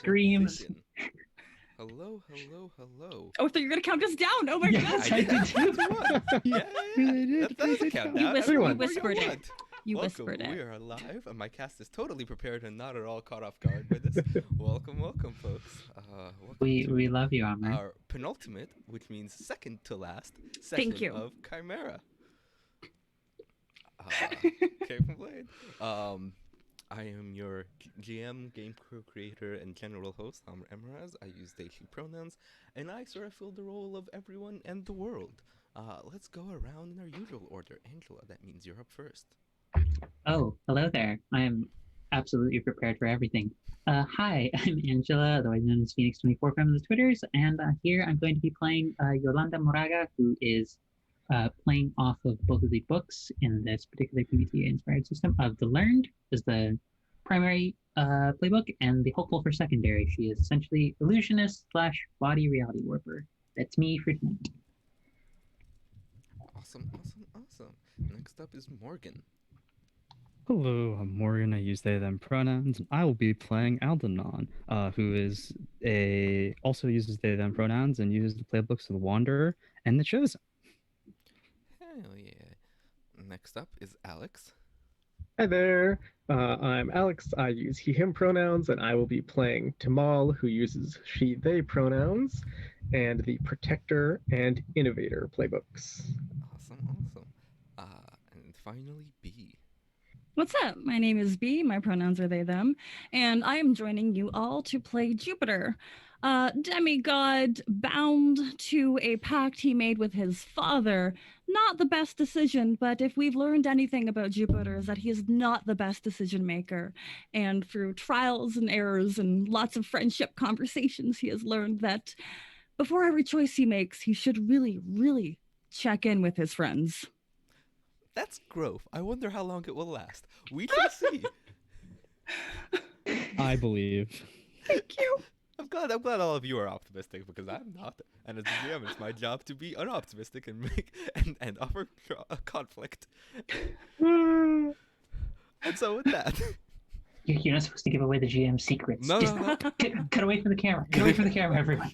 screams. Hello, hello, hello. Oh, so you're gonna count us down? Oh my Yes, god! I did too. Yeah, did. That was a countdown. You Everyone. whispered it. Want. You Welcome. whispered We it. are live, and my cast is totally prepared and not at all caught off guard by this. Welcome, folks. Welcome We to love you, Amr. our penultimate, which means second to last, session Thank you. of Chimera. Cape and Blade. I am your GM, game creator, and general host, Amr Emraz. I use they, she pronouns, and I sort of fill the role of everyone and the world. Let's go around in our usual order. Angela, that means you're up first. Oh, hello there. I am absolutely prepared for everything. Hi, I'm Angela, otherwise known as Phoenix24 from the Twitters, and here I'm going to be playing Yolanda Moraga, who is playing off of both of the books in this particular PBTA-inspired system of The Learned is the primary playbook, and The Hopeful for secondary. She is essentially illusionist / body reality warper. That's me for tonight. Awesome. Next up is Morgan. Hello, I'm Morgan. I use they, them pronouns. And I will be playing Aldenon, who is also uses they, them pronouns and uses the playbooks of the Wanderer and the Chosen. Hell yeah. Next up is Alex. Hi there, I'm Alex. I use he, him pronouns, and I will be playing Tamal, who uses she, they pronouns, and the Protector and Innovator playbooks. Awesome. And finally, B. What's up? My name is B. My pronouns are they, them. And I am joining you all to play Jupiter, demigod bound to a pact he made with his father. Not the best decision, but if we've learned anything about Jupiter is that he is not the best decision maker. And through trials and errors and lots of friendship conversations, he has learned that before every choice he makes, he should really, really check in with his friends. That's growth. I wonder how long it will last. We shall see. I believe. Thank you. I'm glad all of you are optimistic because I'm not. And as a GM, it's my job to be unoptimistic and make and offer a conflict. And so with that, You're not supposed to give away the GM secrets. No. Cut away from the camera. Cut away from the camera, everyone.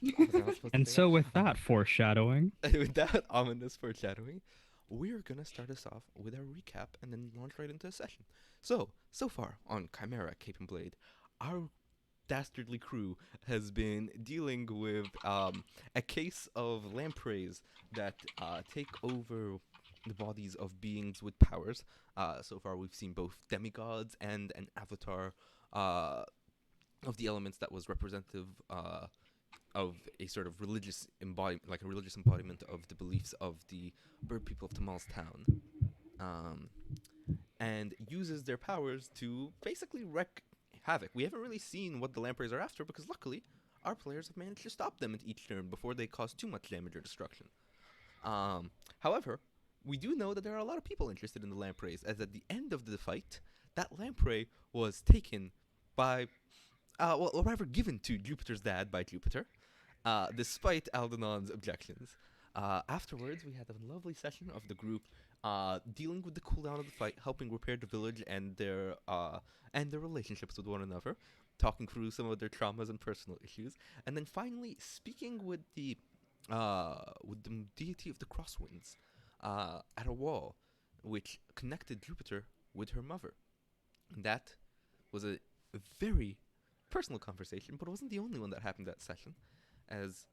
And so with that foreshadowing, with that ominous foreshadowing, we're gonna start us off with our recap and then launch right into a session. So far on Chimera, Cape and Blade, our dastardly crew has been dealing with a case of lampreys that take over the bodies of beings with powers. So far we've seen both demigods and an avatar of the elements that was representative of a sort of religious embodiment, like a religious embodiment of the beliefs of the bird people of Tamal's town, and uses their powers to basically wreak havoc. We haven't really seen what the lampreys are after because luckily our players have managed to stop them at each turn before they cause too much damage or destruction. However, we do know that there are a lot of people interested in the lampreys, as at the end of the fight, that lamprey was taken by, or rather given to Jupiter's dad by Jupiter, despite Aldenon's objections. Afterwards, we had a lovely session of the group dealing with the cooldown of the fight, helping repair the village and their relationships with one another, talking through some of their traumas and personal issues, and then finally speaking with the deity of the crosswinds at a wall, which connected Jupiter with her mother. And that was a very personal conversation, but it wasn't the only one that happened that session, as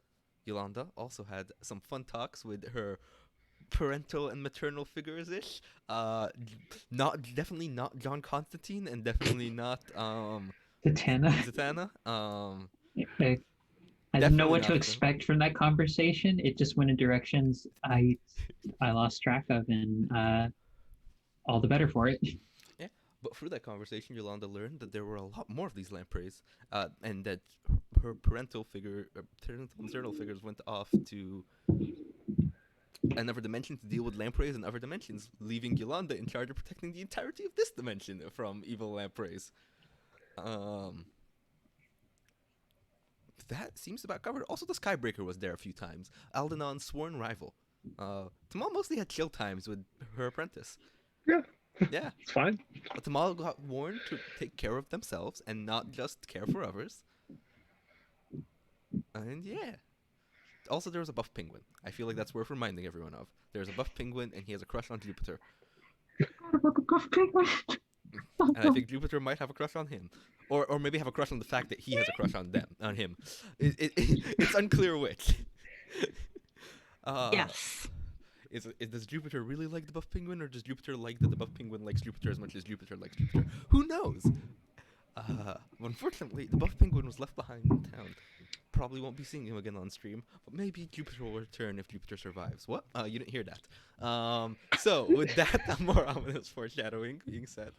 Yolanda also had some fun talks with her parental and maternal figures-ish. Definitely not John Constantine, and definitely not Zatanna. I didn't know what to expect from that conversation. It just went in directions I lost track of, and all the better for it. Yeah, but through that conversation, Yolanda learned that there were a lot more of these lampreys, and that her parental maternal figures went off to another dimension to deal with lampreys in other dimensions, leaving Yolanda in charge of protecting the entirety of this dimension from evil lampreys. That seems about covered. Also, the Skybreaker was there a few times. Aldenon's sworn rival. Tamal mostly had chill times with her apprentice. Yeah. It's fine. Tamal got warned to take care of themselves and not just care for others. And yeah. Also, there was a buff penguin. I feel like that's worth reminding everyone of. There's a buff penguin, and he has a crush on Jupiter. And I think Jupiter might have a crush on him. Or maybe have a crush on the fact that he has a crush on him. It's unclear which. Yes. Does Jupiter really like the buff penguin, or does Jupiter like that the buff penguin likes Jupiter as much as Jupiter likes Jupiter? Who knows? Unfortunately, the buff penguin was left behind in town. Probably won't be seeing him again on stream, but maybe Jupiter will return if Jupiter survives. What? You didn't hear that. So, with that more ominous foreshadowing being said,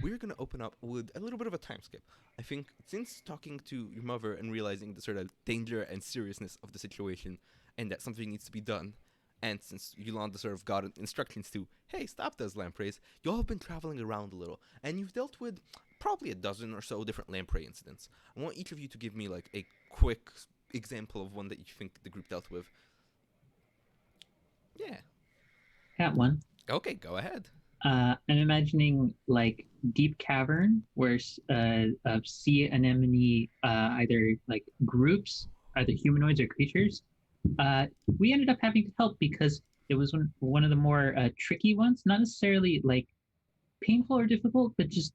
we're going to open up with a little bit of a time skip. I think since talking to your mother and realizing the sort of danger and seriousness of the situation and that something needs to be done, and since Yolanda sort of got instructions to, hey, stop those lampreys, y'all have been traveling around a little, and you've dealt with probably a dozen or so different lamprey incidents. I want each of you to give me like a quick example of one that you think the group dealt with. Yeah. Got one. Okay, go ahead. I'm imagining like deep cavern where sea anemone, either like groups, either humanoids or creatures. We ended up having to help because it was one of the more tricky ones, not necessarily like painful or difficult, but just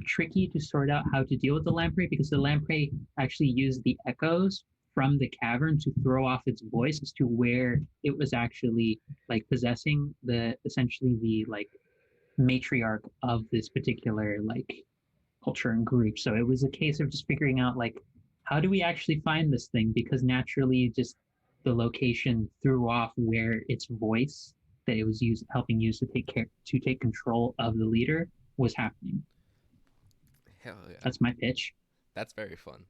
tricky to sort out how to deal with the lamprey, because the lamprey actually used the echoes from the cavern to throw off its voice as to where it was actually like possessing essentially the like matriarch of this particular like culture and group. So it was a case of just figuring out like, how do we actually find this thing, because naturally just the location threw off where its voice that it was helping use to take control of the leader was happening. Hell yeah. That's my pitch. That's very fun.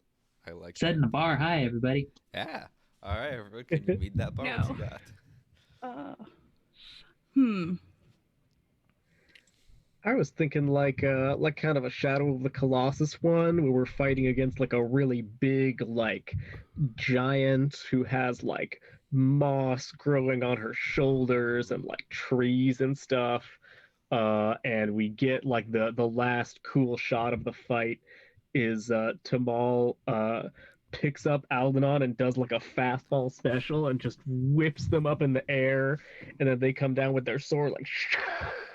I like Setting the bar high, everybody. Yeah. All right, everyone, can you meet that bar? No. What you got? I was thinking like kind of a Shadow of the Colossus one, where we're fighting against like a really big like giant who has like moss growing on her shoulders and like trees and stuff. And we get like the last cool shot of the fight is Tamal picks up Aldenon and does like a fastball special and just whips them up in the air, and then they come down with their sword like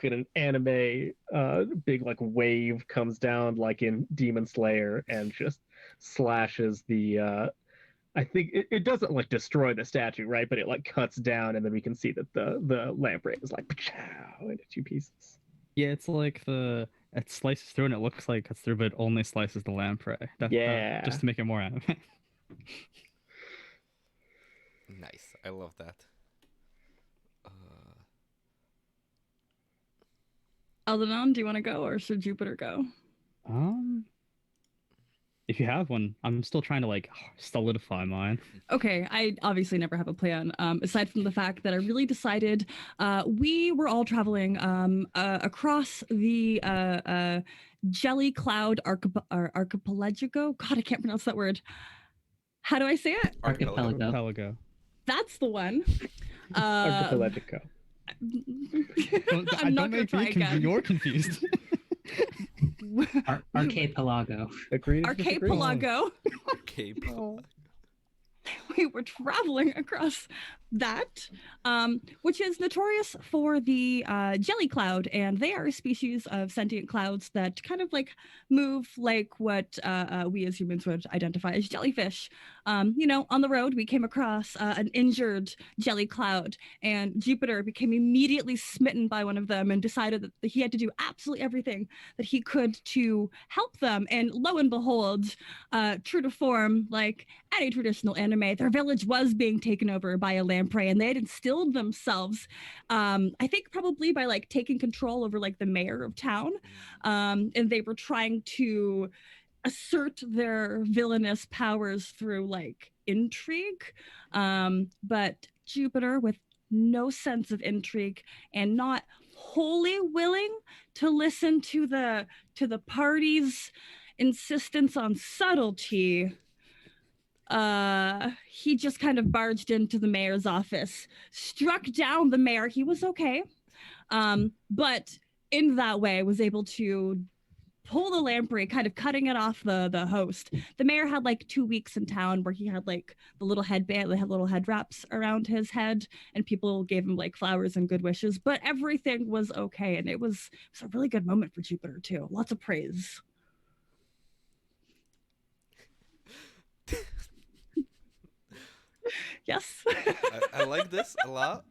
in an anime big like wave comes down like in Demon Slayer and just slashes the I think it doesn't like destroy the statue, right? But it like cuts down, and then we can see that the lamprey is like into two pieces. Yeah, it's like it slices through and it looks like it cuts through, but it only slices the lamprey. Yeah. Just to make it more anime. Nice. I love that. Aldenon, do you want to go, or should Jupiter go? If you have one, I'm still trying to like solidify mine. Okay, I obviously never have a plan, aside from the fact that I really decided we were all traveling across the Jelly Cloud Archipelago. God, I can't pronounce that word. How do I say it? Archipelago. That's the one. Archipelago. I'm not going to try again. You're confused. Archipelago. Archipelago. Archipelago. We were traveling across that, which is notorious for the jelly cloud, and they are a species of sentient clouds that kind of like move like what we as humans would identify as jellyfish. On the road, we came across an injured jelly cloud, and Jupiter became immediately smitten by one of them and decided that he had to do absolutely everything that he could to help them. And lo and behold, true to form, like any traditional anime, their village was being taken over by a lamprey, and they had instilled themselves, I think probably by like taking control over like the mayor of town, and they were trying to assert their villainous powers through like intrigue, but Jupiter, with no sense of intrigue and not wholly willing to listen to the party's insistence on subtlety, he just kind of barged into the mayor's office, struck down the mayor. He was okay, but in that way was able to pull the lamprey, kind of cutting it off the host. The mayor had like 2 weeks in town where he had like the little headband, they had little head wraps around his head, and people gave him like flowers and good wishes, but everything was okay. And it was a really good moment for Jupiter too. Lots of praise. Yes. I like this a lot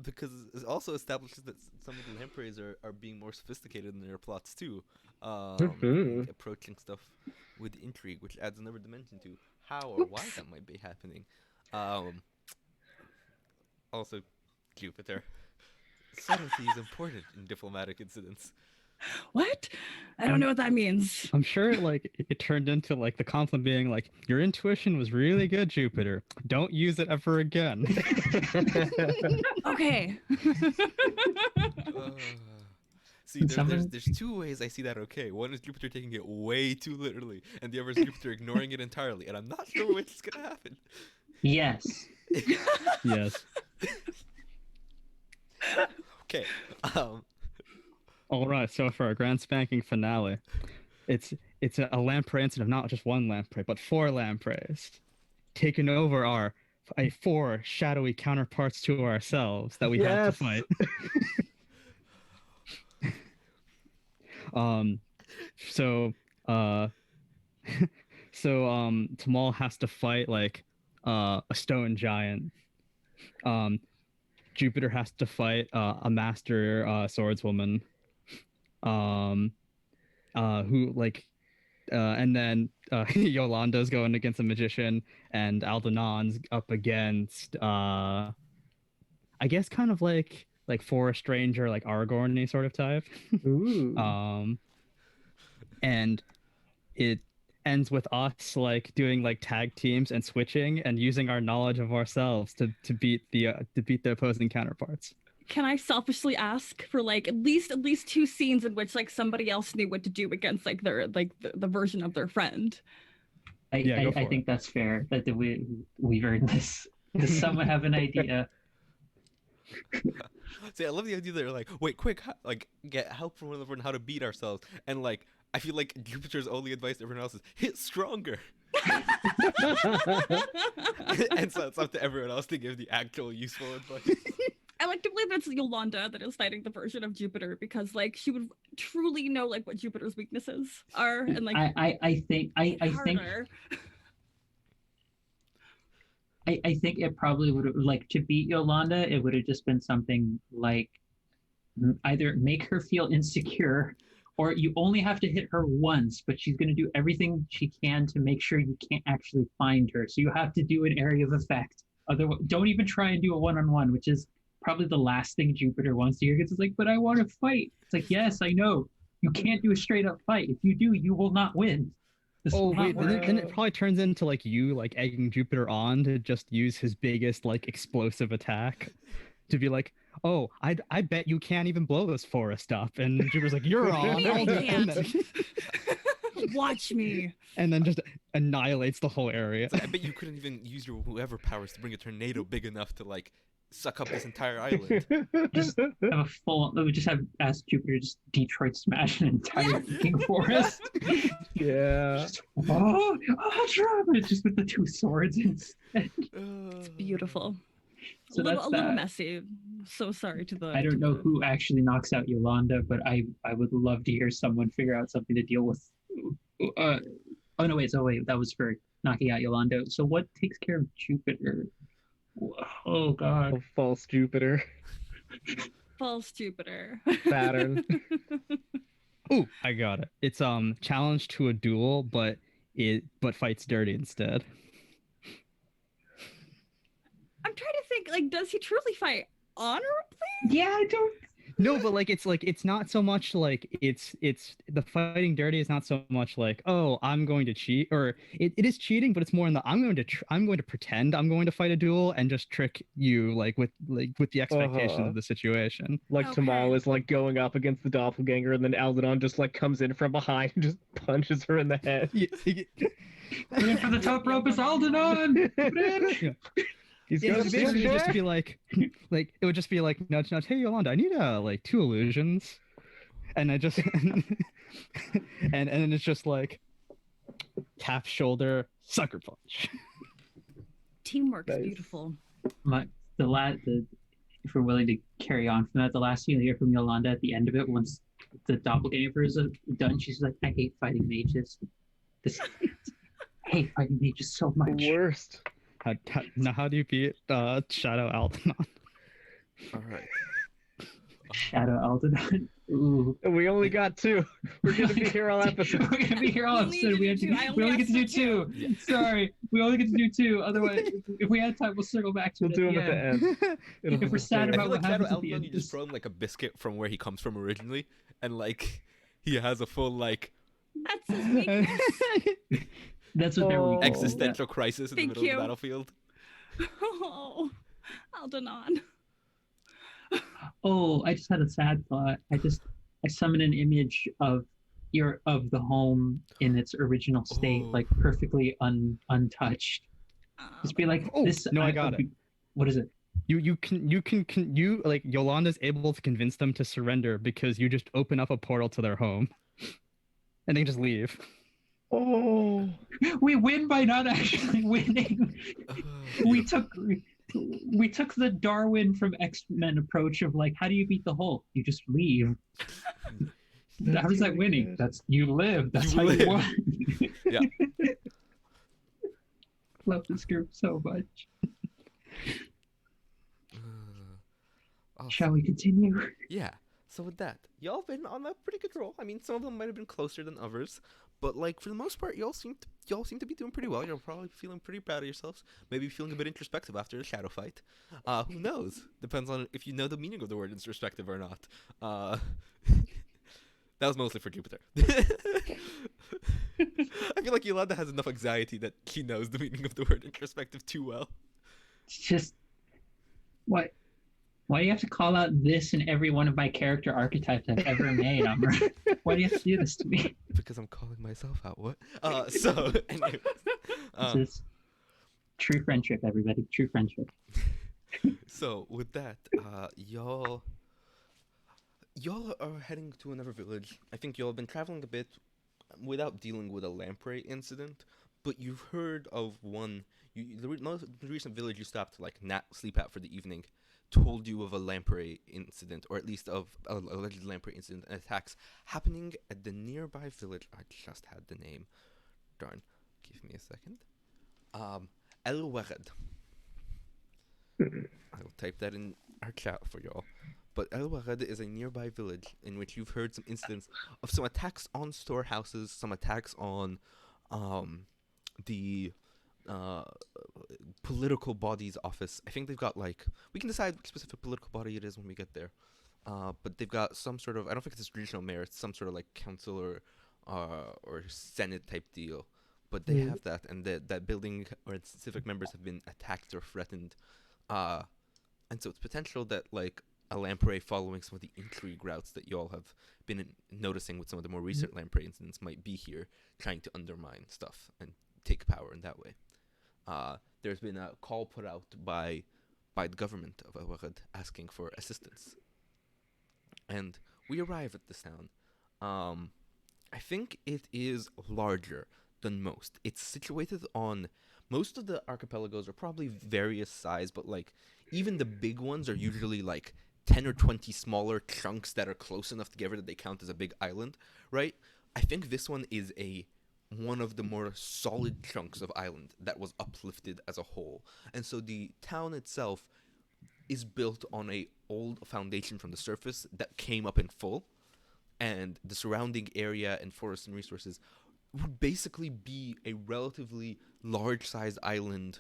because it also establishes that some of the lampreys are being more sophisticated in their plots too, approaching stuff with intrigue, which adds another dimension to how or why that might be happening. Also, Jupiter. Subtlety is important in diplomatic incidents. What? I don't know what that means. I'm sure like it turned into like the compliment being like, your intuition was really good, Jupiter. Don't use it ever again. Okay. See, there's two ways I see that okay. One is Jupiter taking it way too literally, and the other is Jupiter ignoring it entirely. And I'm not sure which is gonna happen. Yes. Yes. Okay. All right, so for our grand spanking finale, it's a lamprey incident of not just one lamprey, but 4 lampreys, taking over our 4 shadowy counterparts to ourselves that we had to fight. Tamal has to fight like a stone giant. Jupiter has to fight a master swordswoman. Who like and then Yolanda's going against a magician, and Aldenon's up against I guess kind of like forest ranger, like Aragorn-y sort of type. Ooh. And it ends with us like doing like tag teams and switching and using our knowledge of ourselves to beat the opposing counterparts. Can I selfishly ask for like at least 2 scenes in which like somebody else knew what to do against like their like the version of their friend? I think that's fair. That we've earned this. Does someone have an idea? See, I love the idea that they're like, wait, quick, like get help from one of them on how to beat ourselves, and like I feel like Jupiter's only advice to everyone else is hit stronger. And so it's up to everyone else to give the actual useful advice. I like to believe it's Yolanda that is fighting the version of Jupiter, because like she would truly know like what Jupiter's weaknesses are, and like I think it probably would have, like, to beat Yolanda, it would have just been something like either make her feel insecure, or you only have to hit her once, but she's going to do everything she can to make sure you can't actually find her. So you have to do an area of effect. Otherwise, don't even try and do a one-on-one, which is probably the last thing Jupiter wants to hear, because it's like, but I want to fight. It's like, yes, I know. You can't do a straight-up fight. If you do, you will not win. Then it probably turns into like you like egging Jupiter on to just use his biggest like explosive attack to be like, oh, I bet you can't even blow this forest up, and Jupiter's like, you're on. I can't. Watch me. And then just annihilates the whole area. I bet you couldn't even use your whoever powers to bring a tornado big enough to like suck up this entire island. Just have a full. We just have ask Jupiter to just Detroit smash an entire fucking forest. Yeah. Just, I'll drop it just with the 2 swords instead. It's beautiful. So a little messy. So sorry to the. I don't know who actually knocks out Yolanda, but I would love to hear someone figure out something to deal with. Oh no! Wait. So wait, that was for knocking out Yolanda. So what takes care of Jupiter? Oh God! Oh, false Jupiter. False Jupiter. Pattern. Ooh, I got it. It's challenge to a duel, but fights dirty instead. I'm trying to think, like, does he truly fight honorably? Yeah, I don't. No, but it's not so much like it's the fighting dirty is not so much like, oh, I'm going to cheat, or it is cheating, but it's more in the I'm going to pretend I'm going to fight a duel and just trick you with the expectation of the situation. Like Okay. Tamal is like going up against the doppelganger, and then Aldenon just like comes in from behind and just punches her in the head. Aiming for the top rope is Aldenon. Yeah. He's It got would a big just jack. be like it would just be like nudge nudge. Hey Yolanda, I need 2 illusions. and I just and then it's just like tap shoulder, sucker punch. Teamwork's Nice. beautiful. If we're willing to carry on from that, the last thing you hear from Yolanda at the end of it, once the doppelganger is done, she's like, "I hate fighting mages. This, I hate fighting mages so much." Worst. Now, how do you beat Shadow Aldenon? All right. Shadow Aldenon. Ooh. We only got 2. We're gonna be here all episode. We're gonna be here all We episode. only We only get to do asked for 2. Yeah. Sorry, we only get to do 2. Otherwise, if we had time, we'll circle back to We'll it. do them at the end. It'll If we're be sad fair. I about feel what like Shadow happens at the Aldenon, end you of just this- throw him like a biscuit from where he comes from originally, and like he has a full like That's his weakness. That's what they're Oh. weak. existential crisis in the Thank middle of you. the battlefield. Oh, Aldenon. Oh, I just had a sad thought. I summoned an image of the home in its original state, Oh. like perfectly untouched. Just be like, Oh, this. no, I got it. What is it? You like Yolanda's able to convince them to surrender because you just open up a portal to their home, and they just leave. Oh. We win by not actually winning. we took the Darwin from X-Men approach of like, how do you beat the Hulk? You just leave. How is that really winning? good. That's you live. That's You how live. you won. Yeah. Love this group so much. Awesome. Shall we continue? Yeah. So with that, y'all been on a pretty good roll. I mean, some of them might have been closer than others, but like for the most part, y'all seem to be doing pretty well. You're probably feeling pretty proud of yourselves. Maybe feeling a bit introspective after the shadow fight. Who knows? Depends on if you know the meaning of the word introspective or not. That was mostly for Jupiter. I feel like Yolanda has enough anxiety that she knows the meaning of the word introspective too well. It's just what. Why do you have to call out this in every one of my character archetypes I've ever made, Amber? Why do you have to do this to me? Because I'm calling myself out. What? So, anyways, This is true friendship, everybody. True friendship. so with that, y'all are heading to another village. I think y'all have been traveling a bit without dealing with a lamprey incident, but you've heard of one. The most recent village you stopped to like sleep out for the evening told you of a lamprey incident, or at least of a alleged lamprey incident and attacks happening at the nearby village. I just had the name. Darn. Give me a second. El Wared. I will type that in our chat for y'all. But El Wared is a nearby village in which you've heard some incidents of some attacks on storehouses, some attacks on the political body's office. I think they've got like, we can decide which specific political body it is when we get there. But they've got some sort of, I don't think it's regional mayor, it's some sort of like council or senate type deal. But they have that, and that building or its specific members have been attacked or threatened. And so it's potential that like a lamprey following some of the intrigue routes that y'all have been noticing with some of the more recent lamprey incidents might be here, trying to undermine stuff and take power in that way. There's been a call put out by the government of Awad asking for assistance. And we arrive at this town. I think it is larger than most. It's situated on, most of the archipelagos are probably various size, but like even the big ones are usually like 10 or 20 smaller chunks that are close enough together that they count as a big island, right? I think this one is one of the more solid chunks of island that was uplifted as a whole. And so the town itself is built on a old foundation from the surface that came up in full, and the surrounding area and forests and resources would basically be a relatively large-sized island,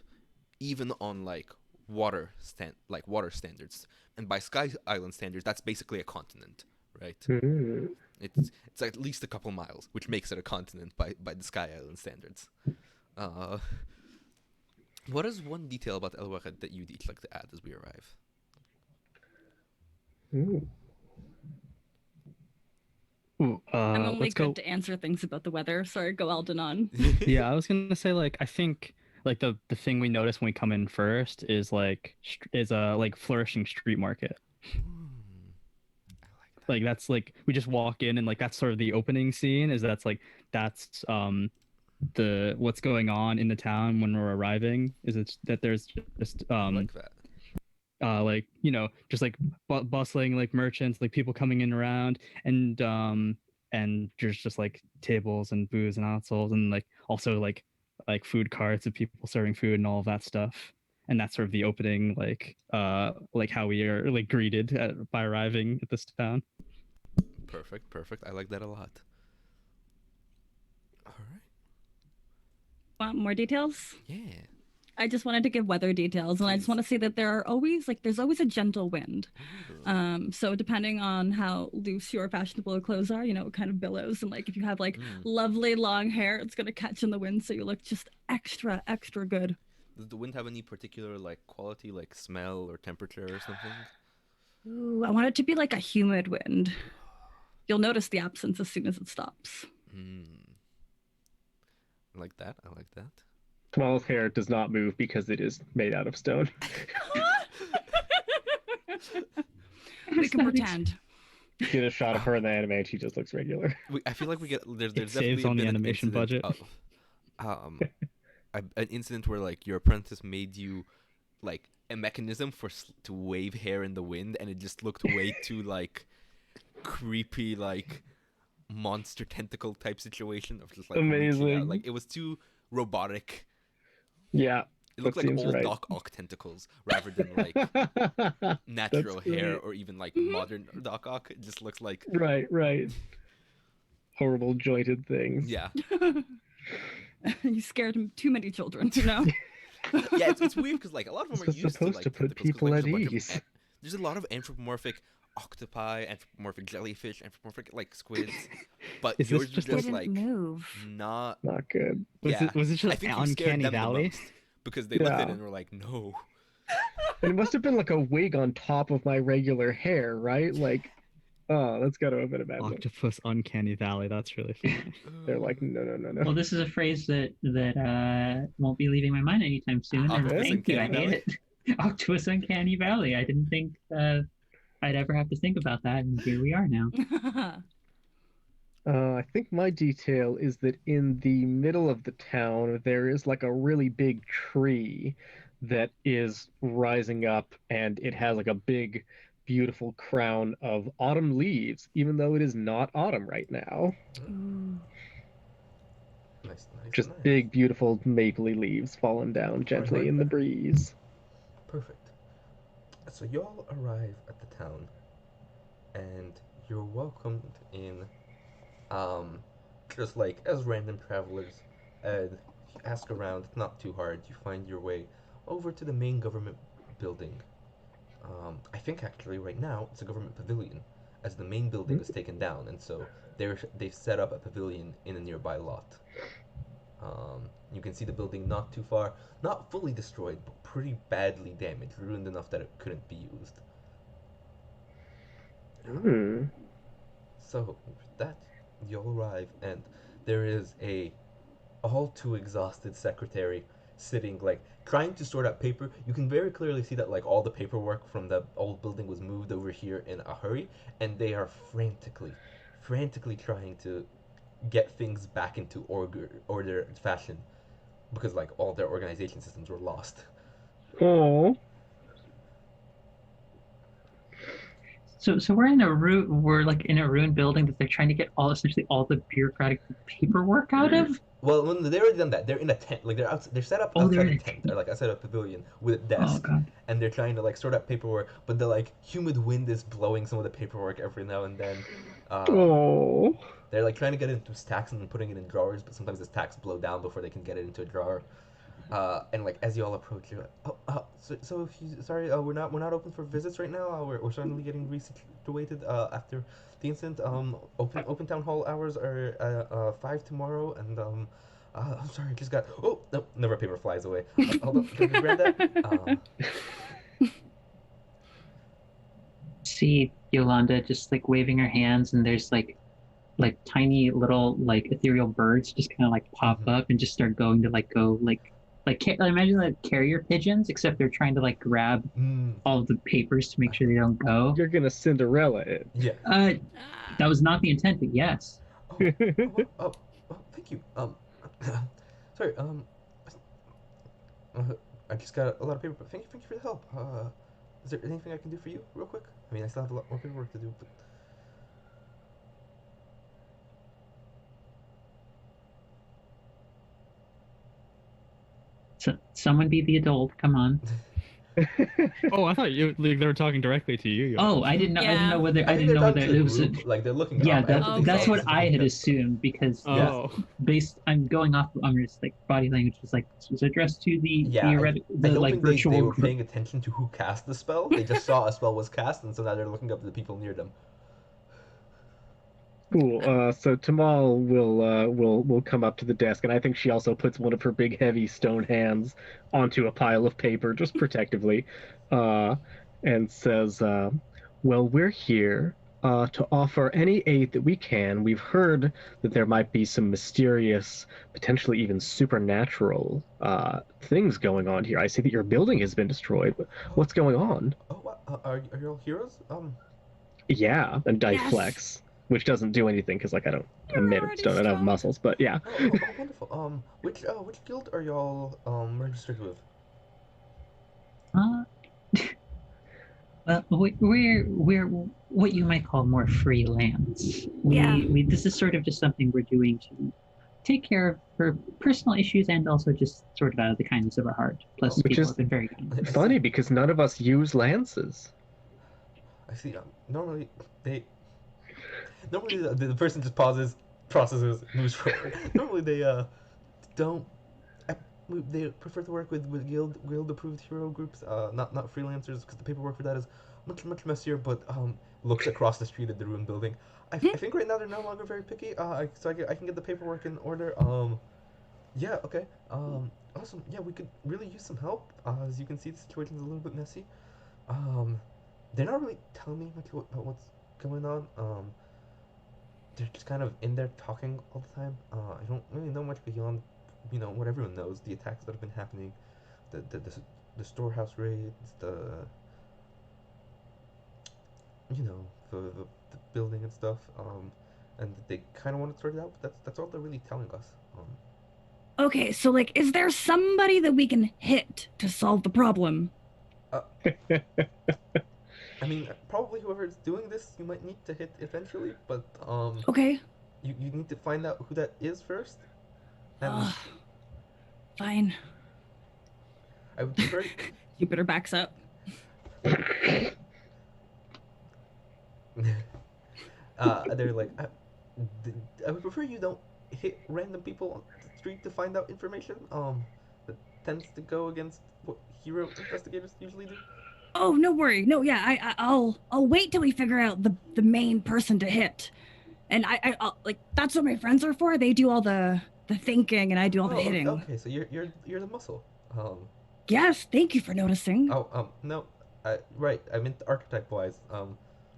even on like water standards. And by Sky Island standards, that's basically a continent, right? It's at least a couple miles, which makes it a continent by the Sky Island standards. What is one detail about El Wahed that you'd each like to add as we arrive? I'm only let's good go. to answer things about the weather. Sorry, go Aldenon. Yeah, I was gonna say like I think like the thing we notice when we come in first is like a like flourishing street market. I like like that's like we just walk in and like that's sort of the opening scene. That's the what's going on in the town when we're arriving. Is it that there's just I like that. like just like bustling like merchants, like people coming in around, and there's just like tables and booze and outsoles, and like also like food carts of people serving food and all of that stuff. And that's sort of the opening, like how we are like greeted by arriving at this town. Perfect. I like that a lot. All right. Want more details? Yeah. I just wanted to give weather details, and I just want to say that there's always a gentle wind. So depending on how loose your fashionable clothes are, it kind of billows, and like if you have like lovely long hair, it's gonna catch in the wind, so you look just extra good. Does the wind have any particular like quality, like smell or temperature or something? Ooh, I want it to be like a humid wind. You'll notice the absence as soon as it stops. I like that. Kamal's hair does not move because it is made out of stone. We can pretend. Get a shot of her in the anime and she just looks regular. I feel like we get there's It definitely saves on the been an animation incident budget. of, an incident where like your apprentice made you like a mechanism to wave hair in the wind, and it just looked way too like creepy, like monster tentacle type situation of just like reaching Amazing. out. Like it was too robotic. Yeah. It looked like old Doc Ock tentacles rather than like natural hair or even like modern Doc Ock. It just looks like right. Horrible jointed things. yeah. You scared too many children, Yeah, it's weird because like a lot of them are used supposed to to put tentacles, people like, at ease. there's a lot of anthropomorphic octopi, anthropomorphic jellyfish, anthropomorphic like squids, but Is yours this just just didn't like move. not. good. Was it I just think you scared Uncanny them the Valley? most because they looked at it Yeah. and were like, no. And it must have been like a wig on top of my regular hair, right? Like, oh, that's got to have been a bad one. Octopus Uncanny Valley. That's really funny. They're like, no. Well, this is a phrase that won't be leaving my mind anytime soon. And Octopus thank you, I Uncanny hate it. Octopus Uncanny Valley. I didn't think I'd ever have to think about that, and here we are now. I think my detail is that in the middle of the town, there is like a really big tree that is rising up, and it has like a big, beautiful crown of autumn leaves, even though it is not autumn right now. Nice. Just nice. big, beautiful, mapley leaves falling down gently in the breeze. Perfect. So y'all arrive at the town, and you're welcomed in, just like as random travelers, and you ask around. It's not too hard. You find your way over to the main government building. I think actually right now it's a government pavilion, as the main building is taken down, and so they've set up a pavilion in a nearby lot. You can see the building not too far, not fully destroyed, but pretty badly damaged, ruined enough that it couldn't be used. So, with that, you'll arrive, and there is a all too exhausted secretary sitting, like, trying to sort out paper. You can very clearly see that, like, all the paperwork from the old building was moved over here in a hurry, and they are frantically trying to get things back into order fashion, because, like, all their organization systems were lost. Oh. So we're in a ruined building that they're trying to get essentially all the bureaucratic paperwork out of. Well, when they already done that, they're in a tent. Like they're set up outside a tent, or like outside a pavilion with a desk, and they're trying to like sort out paperwork. But the like humid wind is blowing some of the paperwork every now and then. They're like trying to get it into stacks and then putting it in drawers, but sometimes the stacks blow down before they can get it into a drawer. And like as you all approach, you're like, so if you we're not open for visits right now. We're suddenly getting resituated after the incident. Open town hall hours are 5 tomorrow, and I'm sorry, I just got never paper flies away. Hold on, can you grab that? See Yolanda just like waving her hands, and there's like tiny little like ethereal birds just kind of like pop up and just start going to like go like like imagine like carrier pigeons, except they're trying to like grab all of the papers to make sure they don't go. You're gonna Cinderella it. Yeah. That was not the intent, but yes. Thank you. Sorry. I just got a lot of paper, but thank you for the help. Is there anything I can do for you, real quick? I mean, I still have a lot more paperwork to do, but. So, someone be the adult. Come on. Oh, I thought they were talking directly to you. Oh, I didn't know. I didn't know whether. I didn't know whether it was. Like they're looking. Yeah, up that's what I had assumed because based. I'm going off. I'm just like body language. Is like this was addressed to the I don't like think virtual. they were paying attention to who cast the spell. They just saw a spell was cast, and so now they're looking up the people near them. Cool. So Tamal will come up to the desk, and I think she also puts one of her big, heavy stone hands onto a pile of paper, just protectively, and says, "Well, we're here to offer any aid that we can. We've heard that there might be some mysterious, potentially even supernatural things going on here. I see that your building has been destroyed. What's going on?" Oh, are you all heroes? Yeah, and I flex. Which doesn't do anything because, like, I'm made of stone. I don't have muscles, but yeah. Oh, wonderful. Which guild are y'all registered with? Well, we're what you might call more freelance. We this is sort of just something we're doing to take care of her personal issues and also just sort of out of the kindness of our heart. Plus, Which people is have been very kind. Funny because none of us use lances. I see. Normally the person just pauses, processes, moves forward. Normally they don't. They prefer to work with guild approved hero groups, not freelancers, because the paperwork for that is much messier. But looks across the street at the ruined building. I think right now they're no longer very picky. So I can get the paperwork in order. Yeah. Okay. Awesome. Yeah, we could really use some help. As you can see, the situation's a little bit messy. They're not really telling me much about what's going on. They're just kind of in there talking all the time. I don't really know much beyond, what everyone knows. The attacks that have been happening, the storehouse raids, the building and stuff. And they kind of want to sort it out, but that's all they're really telling us. Okay, so like, is there somebody that we can hit to solve the problem? I mean, probably whoever's doing this, you might need to hit eventually, but okay. You need to find out who that is first. And fine. I would prefer. Jupiter backs up. They're like, I would prefer you don't hit random people on the street to find out information. That tends to go against what hero investigators usually do. Oh, no worry. No, yeah, I'll wait till we figure out the main person to hit, and I'll like that's what my friends are for. They do all the thinking, and I do all the hitting. Okay, so you're the muscle. Yes, thank you for noticing. Oh, no, right. I meant archetype wise.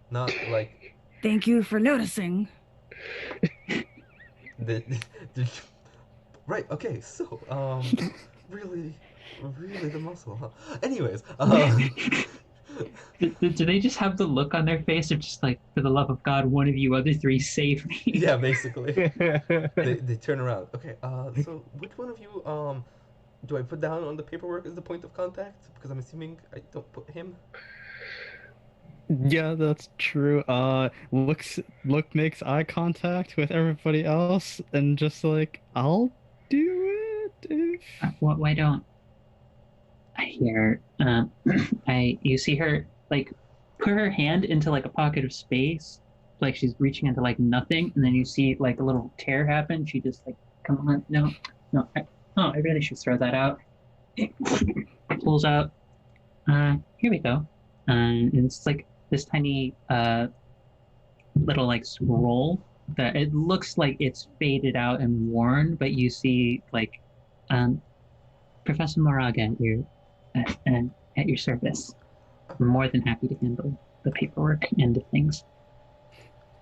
Not like. Thank you for noticing. Right. Okay. So, really the muscle, huh? Anyways, do they just have the look on their face of just like, for the love of God, one of you other three save me? Yeah, basically. they turn around. Okay. So which one of you do I put down on the paperwork as the point of contact? Because I'm assuming I don't put him. Yeah, that's true. Look makes eye contact with everybody else, and just like, I'll do it. Why don't I hear? You see her like put her hand into like a pocket of space, like she's reaching into like nothing, and then you see like a little tear happen. She just like, come on, no, I really should throw that out. Pulls out. Here we go. And it's like this tiny little like scroll that it looks like it's faded out and worn, but you see like Professor Moraga at your service. I'm more than happy to handle the paperwork end of things.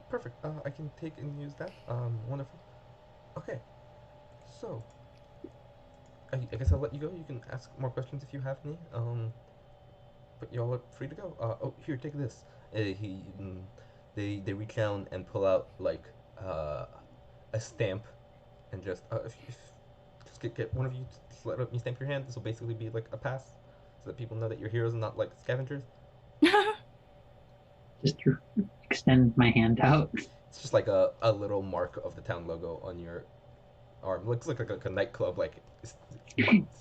Perfect. I can take and use that. Wonderful. Okay. So I guess I'll let you go. You can ask more questions if you have any. But y'all are free to go. Oh, here, take this. They reach down and pull out like a stamp, and just if just get one of you to let me stamp your hand. This will basically be like a pass, so that people know that you're heroes and not like scavengers. Just to extend my hand out. It's just like a little mark of the town logo on your arm. Looks like a nightclub like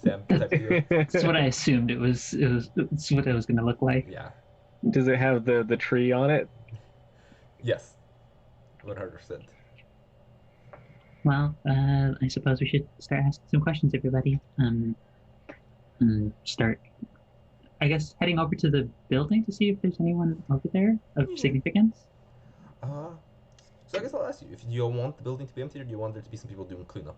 Sam type deal. That's what I assumed it was. It's what it was going to look like. Yeah. Does it have the tree on it? Yes. 100%. Well, I suppose we should start asking some questions, everybody. And start, I guess, heading over to the building to see if there's anyone over there of significance. So I guess I'll ask you, if you want the building to be empty, or do you want there to be some people doing cleanup?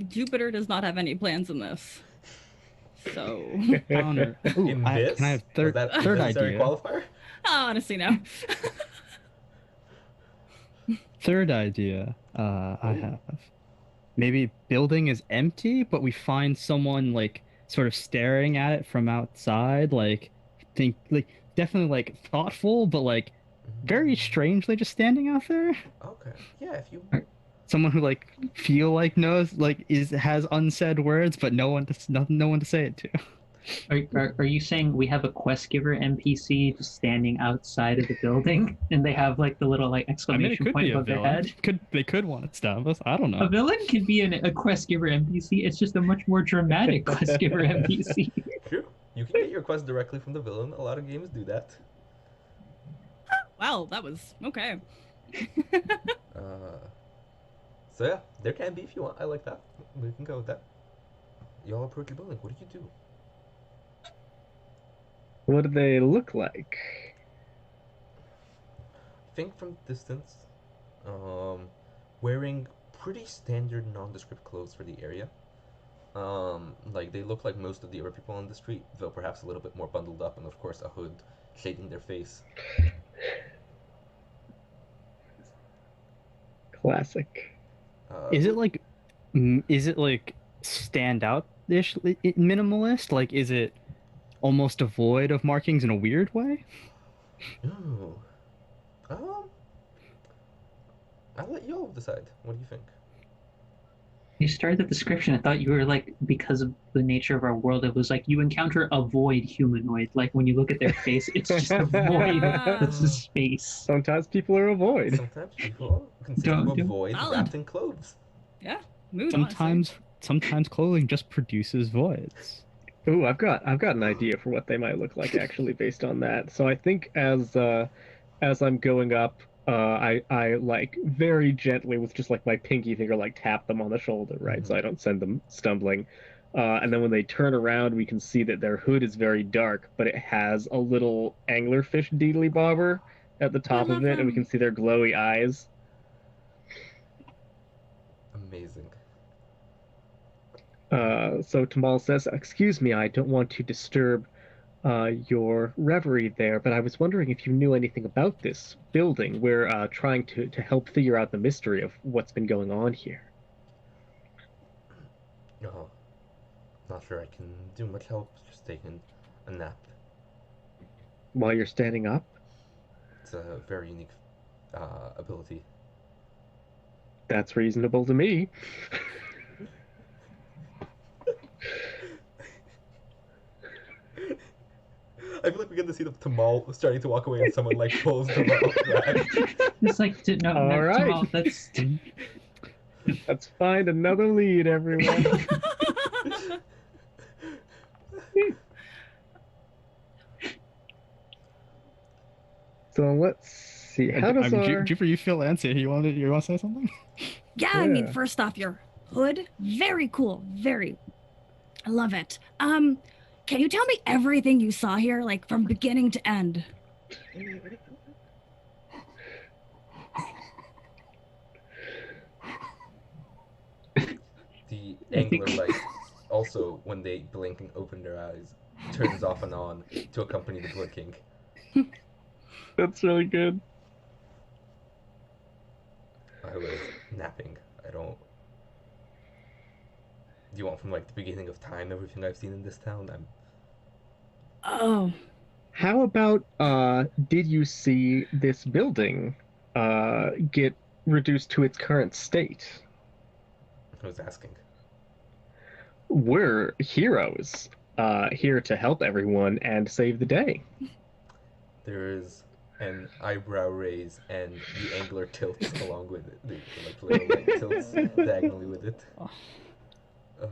Jupiter does not have any plans in this. So Counter. Ooh, In can this? I have Was that third necessary idea? qualifier? honestly, no. Third idea I have. Maybe building is empty, but we find someone like sort of staring at it from outside, like definitely like thoughtful, but like very strangely just standing out there. Okay. Yeah, if you Someone who like feel like knows like has unsaid words, but no one to say it to. Are you saying we have a quest giver NPC just standing outside of the building, and they have like the little like I mean, it exclamation could point be a above their villain. head? They could want to stab us. I don't know. A villain could be a quest giver NPC. It's just a much more dramatic quest giver NPC. True. You can get your quest directly from the villain. A lot of games do that. Wow, that was okay. So yeah, there can be if you want. I like that. We can go with that. Y'all approach the building. What do you do? What do they look like? Think from distance. Wearing pretty standard nondescript clothes for the area. Like they look like most of the other people on the street, though perhaps a little bit more bundled up, and of course a hood shading their face. Classic. Is it like stand out ish minimalist? Like, is it almost devoid of markings in a weird way? Ooh. I'll let y'all decide. What do you think? You started the description. I thought you were like, because of the nature of our world, it was like you encounter a void humanoid. Like when you look at their face, it's just a void. That's a space. Sometimes people are a void. Sometimes people consider a void Valid. wrapped in clothes. Yeah, mood. Sometimes clothing just produces voids. Ooh, I've got an idea for what they might look like actually based on that. So I think as I'm going up, I like very gently with just like my pinky finger like tap them on the shoulder, right? So I don't send them stumbling. And then when they turn around, we can see that their hood is very dark, but it has a little anglerfish deedly bobber at the top of it, and we can see their glowy eyes. Amazing. So Tamal says, "Excuse me, I don't want to disturb your reverie there, but I was wondering if you knew anything about this building. We're trying to help figure out the mystery of what's been going on here." No, not sure I can do much help. Just taking a nap. While you're standing up? It's a very unique ability. That's reasonable to me. I feel like we get to see the Tamal starting to walk away and someone like pulls Tamal back. It's like, no, All right. Jamal, that's... Let's find another lead, everyone. So let's see. How does our... Jupiter, you feel antsy. You want to say something? Yeah, I mean, first off, your hood, very cool, very. I love it. Can you tell me everything you saw here, like from beginning to end? The angler light also, when they blink and open their eyes, turns off and on to accompany the blinking. That's really good. I was napping. I don't. Do you want from like the beginning of time everything I've seen in this town? I'm. Oh, How about did you see this building get reduced to its current state? I was asking. We're heroes here to help everyone and save the day. There is an eyebrow raise and the angler tilts along with it. The like little leg tilts diagonally with it. Uh,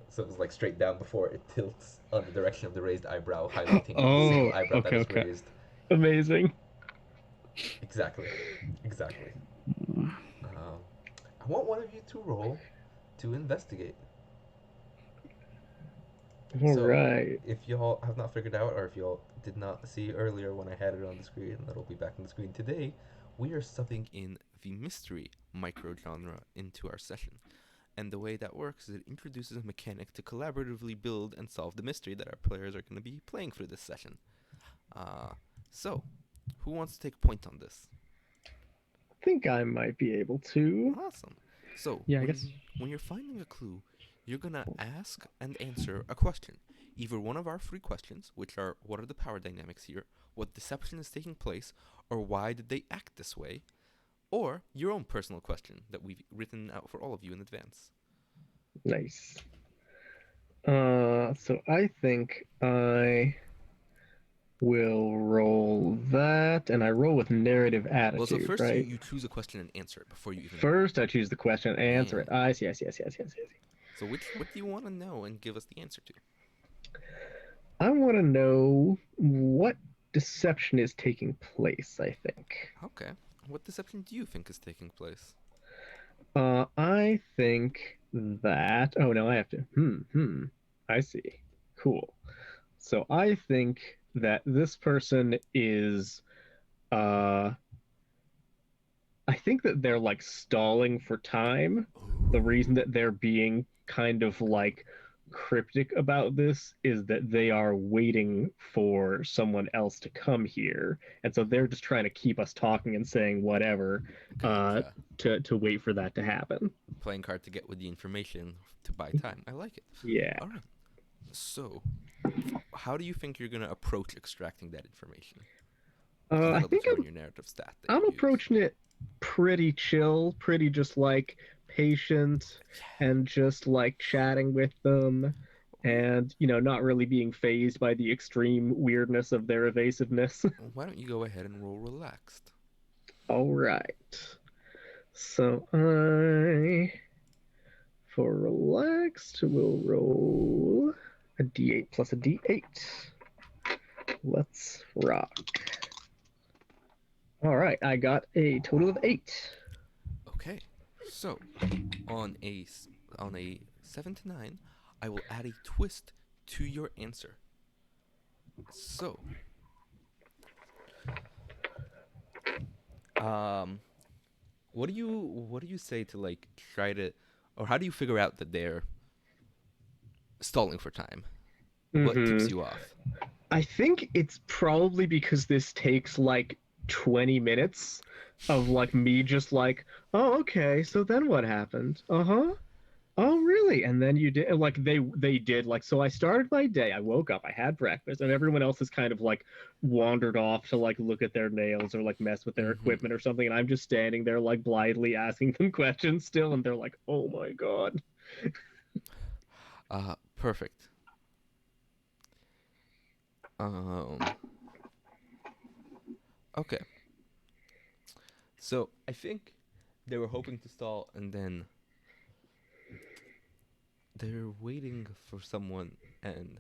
so it's like straight down before it tilts on the direction of the raised eyebrow, highlighting the single eyebrow that is okay. raised. Amazing. Exactly. Exactly. I want one of you to roll to investigate. All So, right. if y'all have not figured out, or if y'all did not see earlier when I had it on the screen, that'll be back on the screen today, we are subbing in the mystery microgenre into our session. And the way that works is it introduces a mechanic to collaboratively build and solve the mystery that our players are going to be playing through this session. So, who wants to take point on this? I think I might be able to. Awesome. So, Yeah, I guess. when you're finding a clue, you're going to ask and answer a question. Either one of our three questions, which are what are the power dynamics here, what deception is taking place, or why did they act this way, or your own personal question that we've written out for all of you in advance. Nice. So I think I will roll that, and I roll with narrative attitude, Well, so first right? you choose a question and answer it before you even First, I choose the question and answer it. I see. So what do you want to know and give us the answer to? I want to know what deception is taking place, I think. Okay. What deception do you think is taking place? I think that... Oh, no, I have to... I see. Cool. So I think that this person is... I think that they're, like, stalling for time. Ooh. The reason that they're being kind of, like, cryptic about this is that they are waiting for someone else to come here, and so they're just trying to keep us talking and saying whatever Gotcha. to wait for that to happen. Playing hard to get with the information to buy time. I like it. Yeah. All right. So, how do you think you're gonna approach extracting that information? I think determine your narrative stat. I'm approaching it pretty chill, pretty just like patient, and just like chatting with them, and not really being fazed by the extreme weirdness of their evasiveness. Why don't you go ahead and roll relaxed? All right. So for relaxed, will roll a d8 plus a d8. Let's rock. All right, I got a total of 8. Okay, so on a 7 to 9, I will add a twist to your answer. So, what do you say to like try to, or how do you figure out that they're stalling for time? What tips you off? I think it's probably because this takes like 20 minutes of like me just like, oh, okay, so then what happened? Uh-huh. Oh, really? And then you did like they did like, so I started my day, I woke up, I had breakfast, and everyone else has kind of like wandered off to like look at their nails or like mess with their equipment or something, and I'm just standing there like blithely asking them questions still, and they're like, oh my god. Perfect. Okay. So I think they were hoping to stall, and then they're waiting for someone, and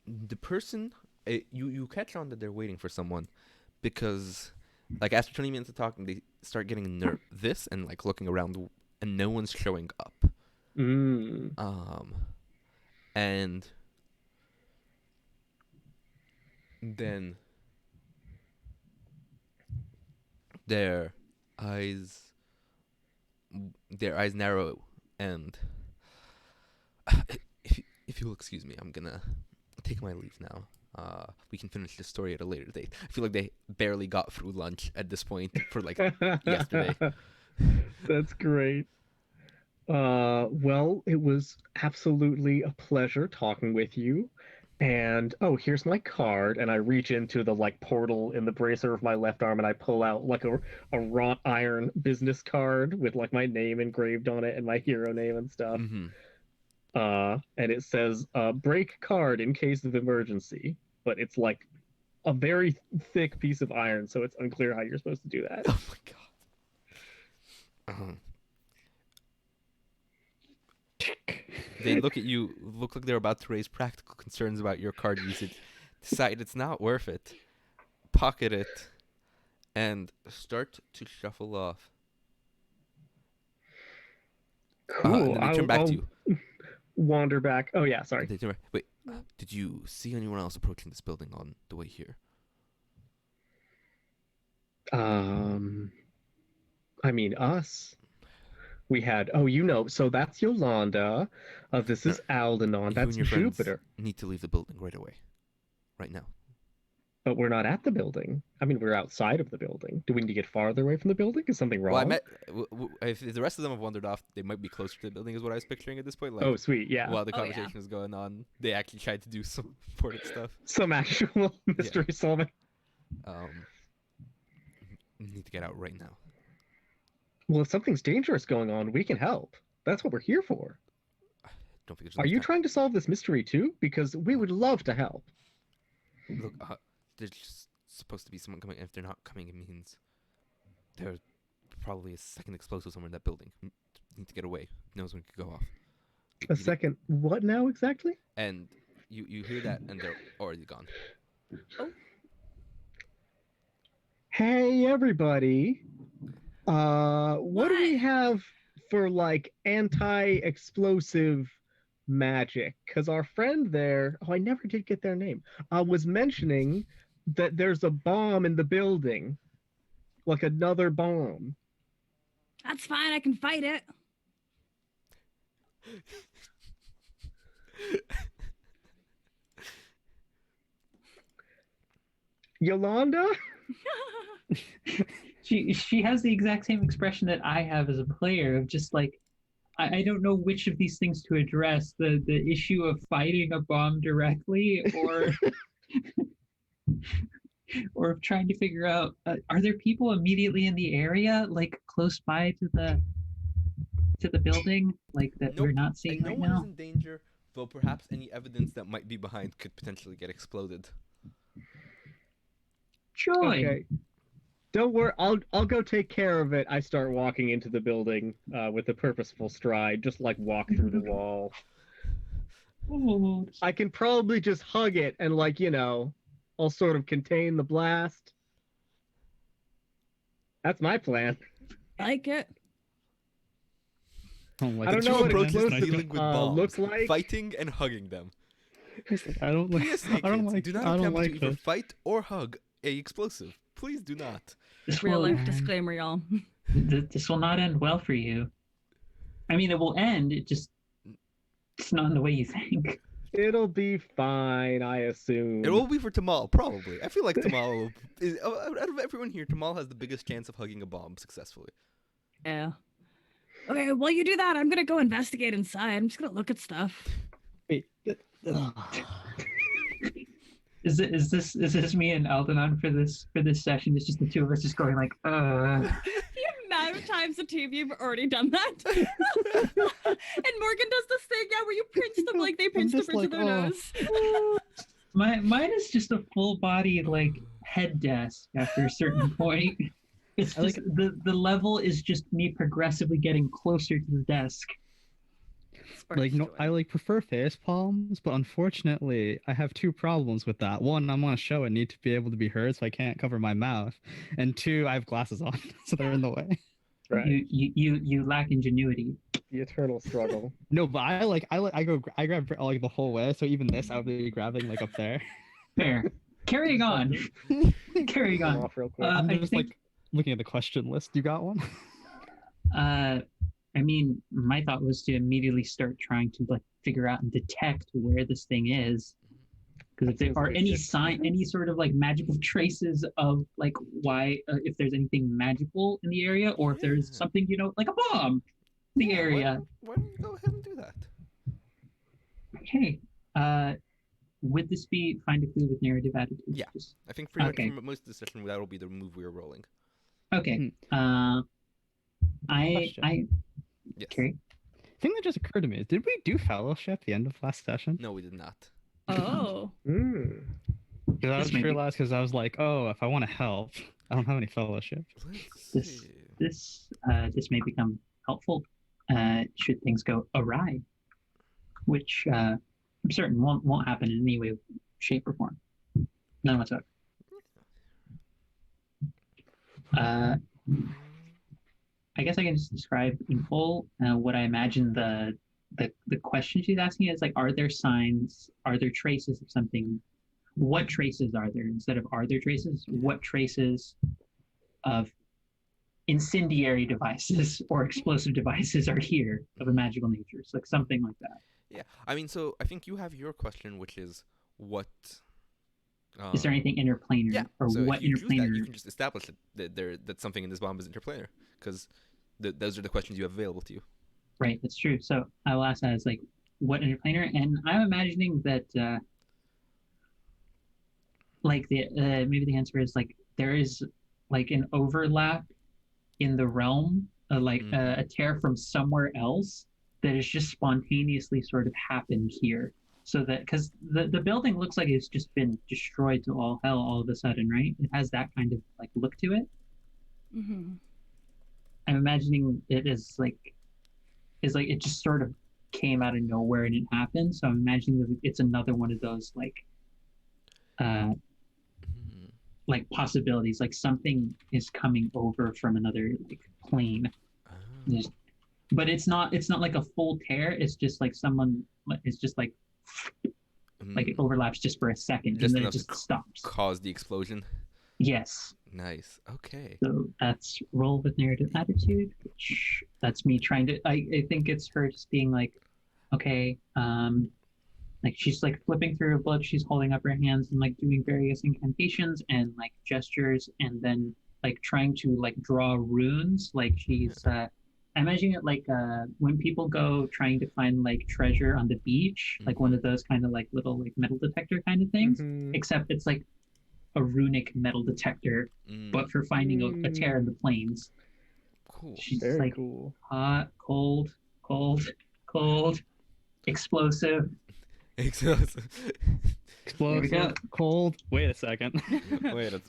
the person, you catch on that they're waiting for someone because, like, after 20 minutes of talking, they start getting nervous and like looking around, and no one's showing up. And then their eyes narrow, and if you'll excuse me, I'm gonna take my leave now. We can finish the story at a later date. I feel like they barely got through lunch at this point for like yesterday. That's great. Well, it was absolutely a pleasure talking with you. And oh, here's my card. And I reach into the like portal in the bracer of my left arm and I pull out like a wrought iron business card with like my name engraved on it and my hero name and stuff. Mm-hmm. And it says break card in case of emergency. But it's like a very thick piece of iron, so it's unclear how you're supposed to do that. Oh my god. They look at you, look like they're about to raise practical concerns about your card usage, decide it's not worth it, pocket it, and start to shuffle off. Cool. And they turn back to you. Wander back. Oh yeah, sorry. They turn back. Wait, did you see anyone else approaching this building on the way here? I mean us. We had, so that's Yolanda. This is Aldenon. You That's and your friends Jupiter. need to leave the building right away. Right now. But we're not at the building. I mean, we're outside of the building. Do we need to get farther away from the building? Is something wrong? Well, I met, if the rest of them have wandered off, they might be closer to the building is what I was picturing at this point. Like, oh, sweet, yeah. While the conversation was going on, they actually tried to do some important stuff. Some actual mystery solving. Need to get out right now. Well, if something's dangerous going on, we can help. That's what we're here for. Don't think Are you trying to solve this mystery too? Because we would love to help. Look, there's just supposed to be someone coming. If they're not coming, it means there's probably a second explosive somewhere in that building. Need to get away. Who knows when it could go off. A second, what now exactly? And you hear that, and they're already gone. Oh. Hey, everybody. What do we have for like anti-explosive magic? Because our friend there, I never did get their name, was mentioning that there's a bomb in the building, like another bomb. That's fine. I can fight it. Yolanda? She has the exact same expression that I have as a player of just like I don't know which of these things to address, the issue of fighting a bomb directly or or of trying to figure out are there people immediately in the area like close by to the building like that we're not seeing right now? No one now? is in danger, though perhaps any evidence that might be behind could potentially get exploded. Joy. Okay. Don't worry, I'll go take care of it. I start walking into the building with a purposeful stride, just like walk through the wall. Oh. I can probably just hug it and like, I'll sort of contain the blast. That's my plan. Like it. I don't know what approaches dealing with bombs, looks like. Fighting and hugging them. I don't like. I don't like. Do not I don't attempt like to either this. fight or hug a explosive. Please do not. Real life disclaimer, y'all. This will not end well for you. I mean, it will end. It's not in the way you think. It'll be fine, I assume. It will be for Tamal, probably. I feel like Tamal is out of everyone here. Tamal has the biggest chance of hugging a bomb successfully. Yeah. Okay, while you do that, I'm gonna go investigate inside. I'm just gonna look at stuff. Wait. Is this me and Aldenon for this session? It's just the two of us just going like, The amount of times the two of you have already done that. And Morgan does this thing, where you pinch them like they pinch the bridge of their nose. Mine is just a full body like head desk after a certain point. It's just the level is just me progressively getting closer to the desk. Like no, I prefer face palms, but unfortunately, I have two problems with that. One, I'm on a show and need to be able to be heard, so I can't cover my mouth. And two, I have glasses on, so they're in the way. Right. You lack ingenuity. The eternal struggle. No, but I grab like the whole way, so even this I'll be grabbing like up there. Fair. Carrying on. Carrying on. Off real quick. I'm just like looking at the question list. You got one? I mean, my thought was to immediately start trying to like figure out and detect where this thing is, Because if there Sounds are like a any good sign, plan. any sort of like magical traces of like why, if there's anything magical in the area, or if there's Yeah. something, like a bomb in the Yeah, area. why don't you go ahead and do that? Okay. Would this be find a clue with narrative attitude? Yeah. Just, I think pretty Okay. much for most of the session, that'll be the move we are rolling. okay. Question. Yes. Okay. Thing that just occurred to me is, did we do fellowship at the end of last session? No, we did not. Oh. Mm. Because I This just may be- realized, because I was like, oh, if I want to help, I don't have any fellowship. Let's This see. this may become helpful should things go awry, which I'm certain won't happen in any way, shape, or form. None whatsoever. I guess I can just describe in full what I imagine the question she's asking is like, are there signs, are there traces of something? What traces are there instead of are there traces? What traces of incendiary devices or explosive devices are here of a magical nature? It's like something like that. Yeah, I mean, so I think you have your question, which is what. Is there anything interplanar, Yeah. or So what if you choose that, interplanar? you can just establish that something in this bomb is interplanar, because those are the questions you have available to you. Right, that's true. So I will ask that as like, what interplanar? And I'm imagining that, like maybe the answer is like there is like an overlap in the realm, like a tear from somewhere else that has just spontaneously sort of happened here. So that because the building looks like it's just been destroyed to all hell all of a sudden, right? It has that kind of like look to it. Mm-hmm. I'm imagining it is like it just sort of came out of nowhere and it happened. So I'm imagining that it's another one of those like possibilities, like something is coming over from another like plane. Oh. But it's not like a full tear. It's just like someone. It's just like it overlaps just for a second, Just and then it enough to just stops. Cause the explosion. Yes. Nice. Okay. So that's roll with narrative attitude, which that's me trying to. I think it's her just being like, okay, like she's like flipping through her book. She's holding up her hands and like doing various incantations and like gestures, and then like trying to like draw runes. Like she's. I imagine it like when people go trying to find like treasure on the beach, like one of those kind of like little like metal detector kind of things, except it's like a runic metal detector, but for finding a tear in the planes. Cool. She's Very like cool. hot, cold, explosive. Explosive. Explosive, cold. Wait a second. Wait a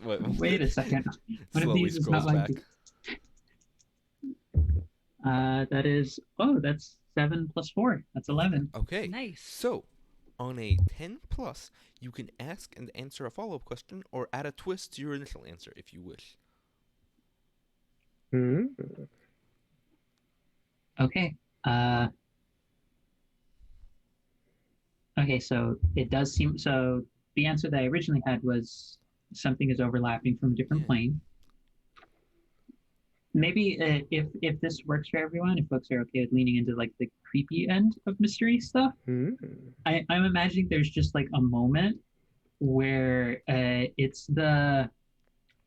second. One of Slowly these is not scrolls like back. that is that's 7 plus 4. That's 11. Okay. Nice. So, on a 10 plus, you can ask and answer a follow-up question or add a twist to your initial answer if you wish. Okay. Okay, so it does seem so the answer that I originally had was something is overlapping from a different plane. Maybe if this works for everyone, if folks are okay with leaning into like the creepy end of mystery stuff, I'm imagining there's just like a moment where it's the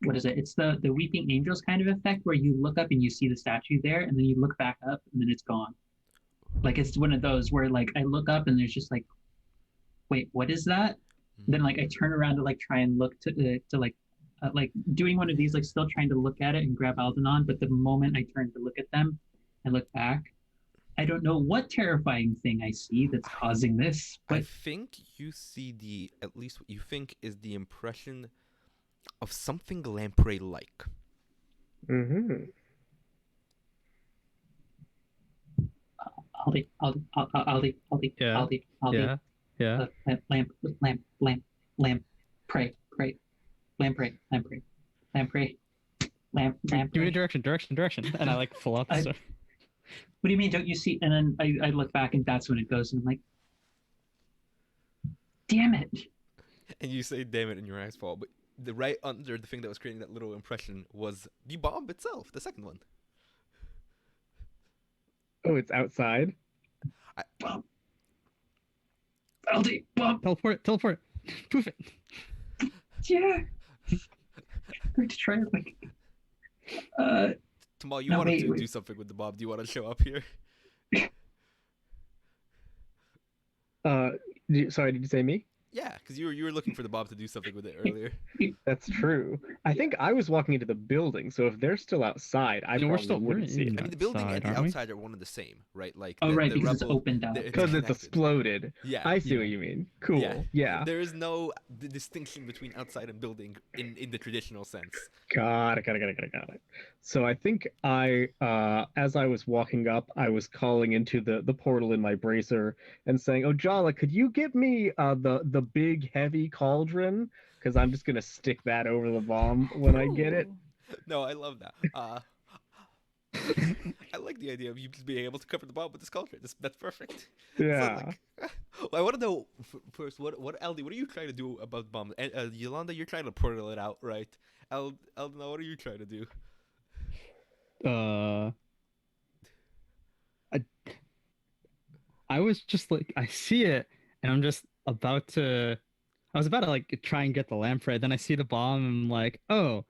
what is it? It's the weeping angels kind of effect where you look up and you see the statue there, and then you look back up and then it's gone. Like it's one of those where like I look up and there's just like, wait, what is that? Then like I turn around to like try and look to like doing one of these, like still trying to look at it and grab Aldenon, but the moment I turn to look at them and look back, I don't know what terrifying thing I see that's causing this. But I think you see at least what you think is the impression of something lamprey-like. Aldi. Yeah. Lamp, pray. Give me a direction. And I like pull up. What do you mean? Don't you see? And then I look back and that's when it goes, and I'm like, damn it. And you say damn it and your eyes fall, but the right under the thing that was creating that little impression was the bomb itself, the second one. Oh, it's outside? Aldi, bomb. Teleport. Prove it. Yeah. Going to try it like. Tamal, you No, wanted wait, to wait. do something with the bomb. Do you want to show up here? Sorry, did you say me? Yeah, because you were looking for the bomb to do something with it earlier. That's true. I think I was walking into the building, so if they're still outside, I No, we're probably still- we're wouldn't see in it. I mean, the building and Outside, the aren't we? outside are one and the same, right? Like Oh, the, right, the because it's rebel, opened up. Because it's connected. exploded. Yeah. I see what Yeah. you mean. Cool. Yeah. There is no distinction between outside and building in the traditional sense. Got it. So I think as I was walking up, I was calling into the portal in my bracer and saying, "Oh, Jala, could you get me the big heavy cauldron? Because I'm just gonna stick that over the bomb when I get it." Ooh. No, I love that. I like the idea of you just being able to cover the bomb with this culture. That's perfect. Yeah. So, well, I want to know first what LD, what are you trying to do about the bomb? And Yolanda, you're trying to portal it out, right? Eldna, what are you trying to do? I was just like, I see it, and I'm just about to. I was about to like try and get the lamprey. Then I see the bomb, and I'm like, oh,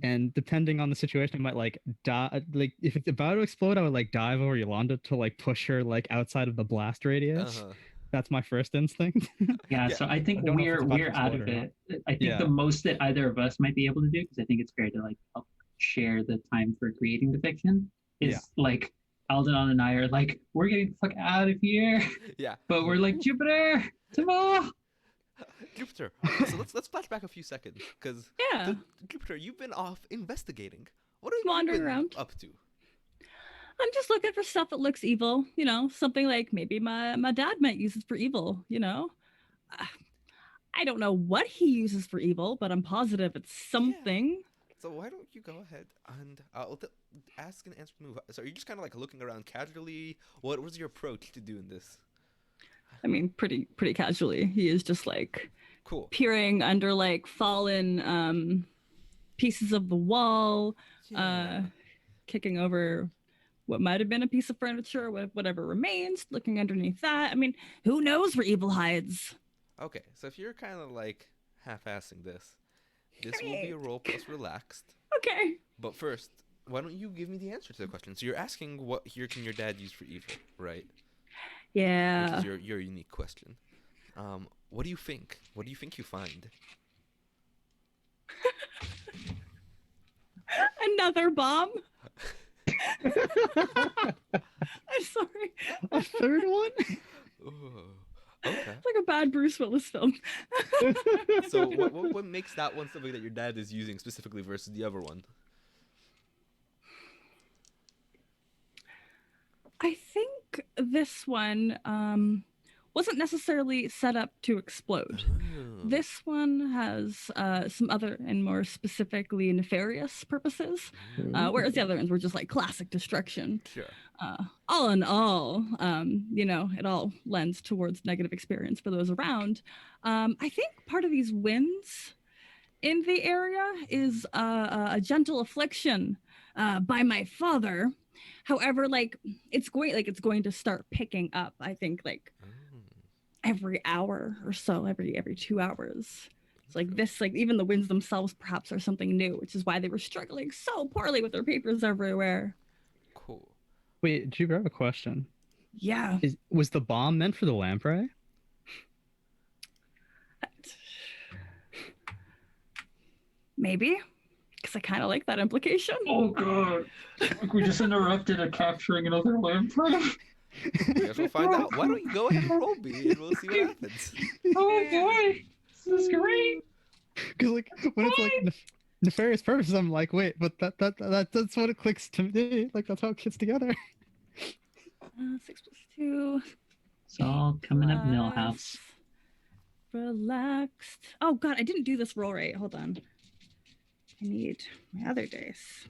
and depending on the situation, I might like die. Like if it's about to explode, I would like dive over Yolanda to like push her like outside of the blast radius. Uh-huh. That's my first instinct. Yeah, Yeah, so I think I don't know if it's about to we're out explode of or not. it. I think Yeah. the most that either of us might be able to do, because I think it's fair to like help share the time for creating the fiction, is Yeah. like Aldenon and I are like, we're getting the fuck out of here, Yeah. but we're like, Jupiter, tomorrow. Jupiter. So let's flash back a few seconds, because Yeah. Jupiter, you've been off investigating. What are you Wandering been around. up to? I'm just looking for stuff that looks evil, you know, something like maybe my dad might use it for evil, you know. I don't know what he uses for evil, but I'm positive it's something. So why don't you go ahead and ask and answer move. So are you just kind of like looking around casually? What was your approach to doing this? I mean, pretty casually. He is just like Cool. peering under like fallen pieces of the wall, Yeah. kicking over what might have been a piece of furniture, whatever remains, looking underneath that. I mean, who knows where evil hides? Okay, so if you're kind of like half-assing this will be a roll plus relaxed. Okay. But first, why don't you give me the answer to the question? So you're asking what here can your dad use for evil, right? Yeah. Which is your unique question. What do you think? What do you think you find? Another bomb. I'm sorry. A third one? Ooh, okay. It's like a bad Bruce Willis film. So what makes that one something that your dad is using specifically versus the other one? I think this one wasn't necessarily set up to explode. Oh. This one has some other and more specifically nefarious purposes, whereas the other ones were just like classic destruction. Sure. All in all, you know, it all lends towards negative experience for those around. I think part of these winds in the area is a gentle affliction by my father. However, like it's going to start picking up. I think like every hour or so, every 2 hours. It's like this, like even the winds themselves perhaps are something new, which is why they were struggling so poorly with their papers everywhere. Cool. Wait, do you have a question? Yeah. Was the bomb meant for the lamprey? Maybe. Because I kind of like that implication. Oh god, like we just interrupted a capturing another lamprey. Guess we'll find out. Why don't you go ahead and roll me, and we'll see what happens. Oh boy, this is great. Because like when it's like nefarious purposes, I'm like, wait, but that's what it clicks to me. Like that's how it fits together. 6 plus 2. It's all coming up plus Millhouse. Relaxed. Oh god, I didn't do this roll right. Hold on. I need my other dice.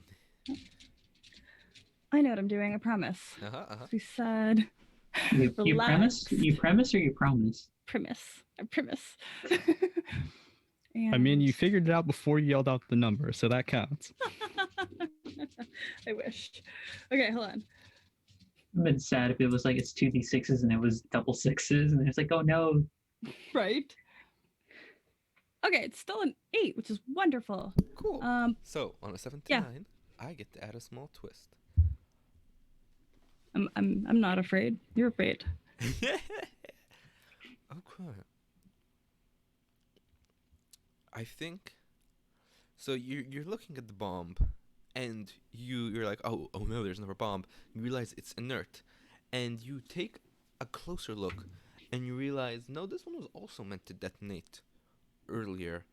I know what I'm doing, I promise. We said You premise? relaxed. You premise or you promise? Premise. I premise. I mean, you And- figured it out before you yelled out the number, so that counts. I wish. Okay, hold on. I've been sad if it was like it's 2d6s and it was double sixes and it's like, oh no, Right. Okay, it's still an 8, which is wonderful. Cool. So on a 7 to yeah. 9, I get to add a small twist. I'm not afraid. You're afraid. Okay. I think so. You're looking at the bomb, and you're like, oh no, there's another bomb. You realize it's inert, and you take a closer look, and you realize no, this one was also meant to detonate earlier,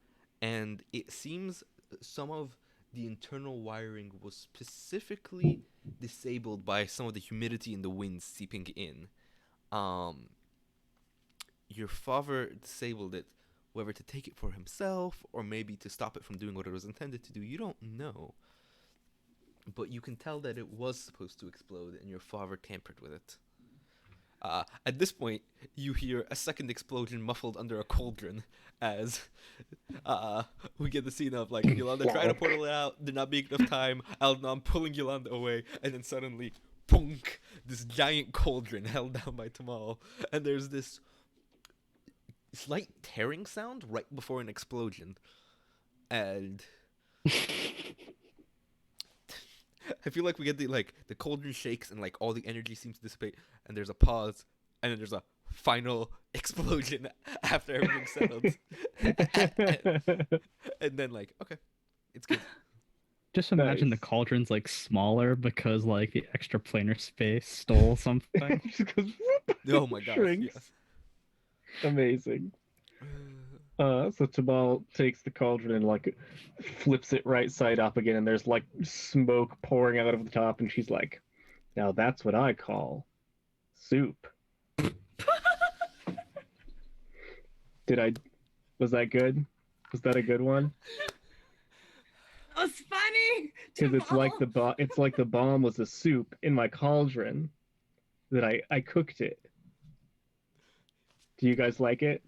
and it seems some of the internal wiring was specifically disabled by some of the humidity and the wind seeping in. Your father disabled it, whether to take it for himself or maybe to stop it from doing what it was intended to do, you don't know. But you can tell that it was supposed to explode and your father tampered with it. At this point, you hear a second explosion muffled under a cauldron as we get the scene of like Yolanda trying to portal it out, there not being enough time, Aldenon pulling Yolanda away, and then suddenly, punk, this giant cauldron held down by Tamal, and there's this slight tearing sound right before an explosion, and I feel like we get the cauldron shakes and like all the energy seems to dissipate, and there's a pause, and then there's a final explosion after everything's settled, and then like okay, it's good. Just imagine the cauldron's like smaller because like the extra planar space stole something. Just goes, whoop, Oh my gosh, shrinks. yes. Amazing. So Tabal takes the cauldron and like flips it right side up again, and there's like smoke pouring out of the top, and she's like, "Now that's what I call soup." Was that good? Was that a good one? That was funny. Because it's like the bomb was a soup in my cauldron that I cooked it. Do you guys like it?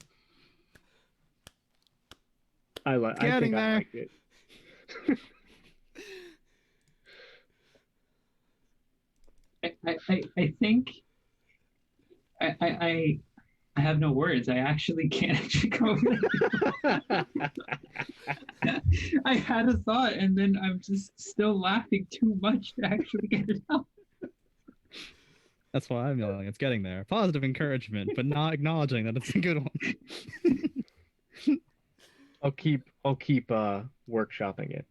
I think I liked it. I think I have no words. I actually can't actually come up with it. I had a thought and then I'm just still laughing too much to actually get it out. That's why I'm yelling. It's getting there. Positive encouragement, but not acknowledging that it's a good one. I'll keep workshopping it.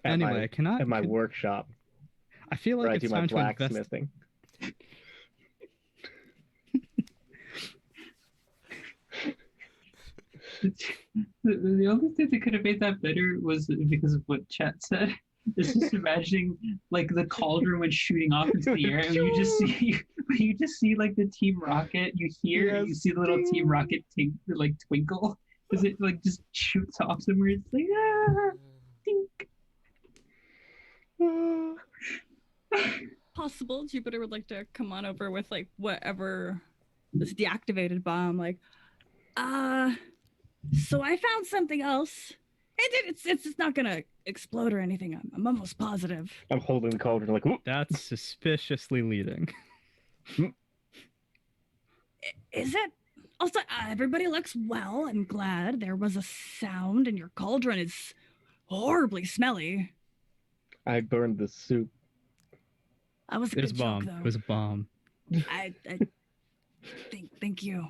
Anyway, at my workshop. I feel like where it's I do my time to invest. blacksmithing. The only thing that could have made that better was because of what Chat said. It's just imagining like the cauldron went shooting off into the air, and you just see like the Team Rocket. You hear, Yes. you see the little Team Rocket like twinkle because it like just shoots off somewhere. It's like tink. Possible Jupiter would like to come on over with like whatever this deactivated bomb. Like, so I found something else. It's not gonna explode or anything. I'm almost positive. I'm holding the cauldron like, whoop. That's suspiciously leading. Is it? Also, everybody looks well. I'm glad. There was a sound, and your cauldron is horribly smelly. I burned the soup. That was a It was good a bomb. joke, though. It was a bomb. I thank you.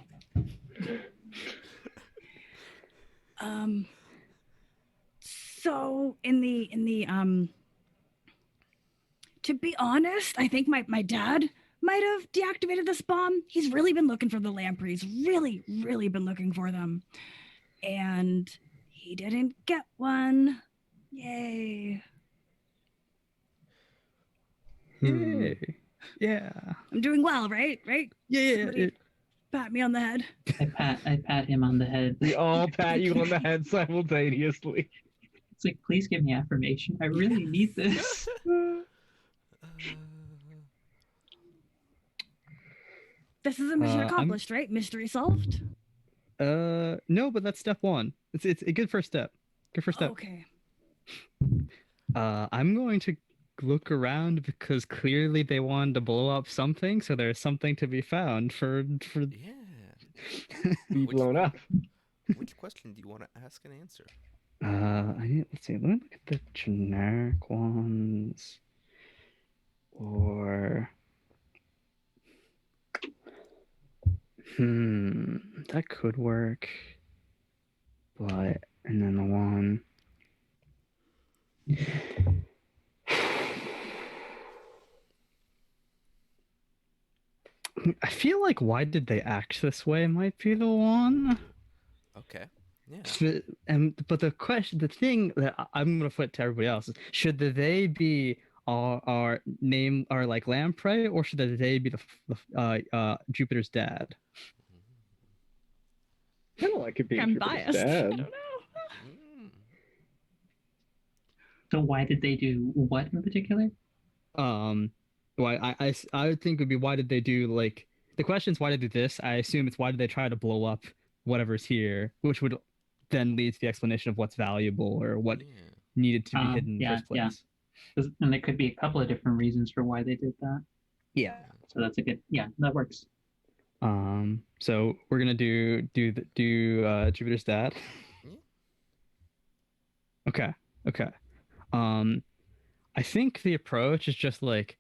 So in the to be honest, I think my dad might have deactivated this bomb. He's really been looking for the lampreys. Really, really been looking for them. And he didn't get one. Yay. Yay. Yeah. I'm doing well, right? Right? Yeah. Somebody pat me on the head. I pat him on the head. We all pat you on the head simultaneously. It's like, please give me affirmation. I really need this. This is a mission accomplished, right? Mystery solved? No, but that's step one. It's a good first step. Good first step. Okay. I'm going to look around because clearly they wanted to blow up something, so there's something to be found for Yeah. Be Which blown one? up. Which question do you want to ask and answer? Let's see. Let me look at the generic ones. Or that could work. But and then the one. I feel like why did they act this way might be the one. Okay. Yeah. But the thing that I'm gonna put to everybody else is, should they be our name, our like lamprey, or should they be the Jupiter's dad? I don't like it being I'm Jupiter's biased. I dad. don't know. Mm. So why did they do what in particular? Why I would think would be, why did they do, like, the question is why did they do this? I assume it's why did they try to blow up whatever's here, which would then lead to the explanation of what's valuable or what Yeah. needed to be hidden in the first place. And there could be a couple of different reasons for why they did that. Yeah. So that's a good, that works. So we're gonna do Jupiter's dad. Yeah. Okay. I think the approach is just like,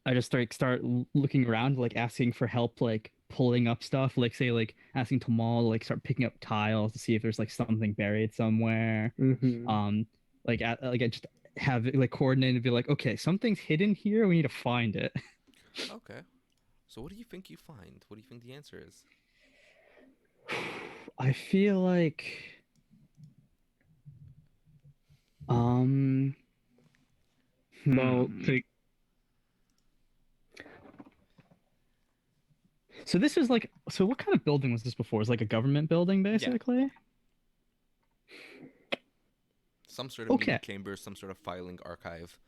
I just start looking around, like asking for help, like pulling up stuff, like say like asking Tamal, like start picking up tiles to see if there's like something buried somewhere. Mm-hmm. Like I just have it like coordinated, be like, okay, something's hidden here, we need to find it. Okay. So what do you think you find? What do you think the answer is? I feel like Well, so this is like, so what kind of building was this before? It was like a government building, basically? Yeah. Some sort of meeting chamber, some sort of filing archive.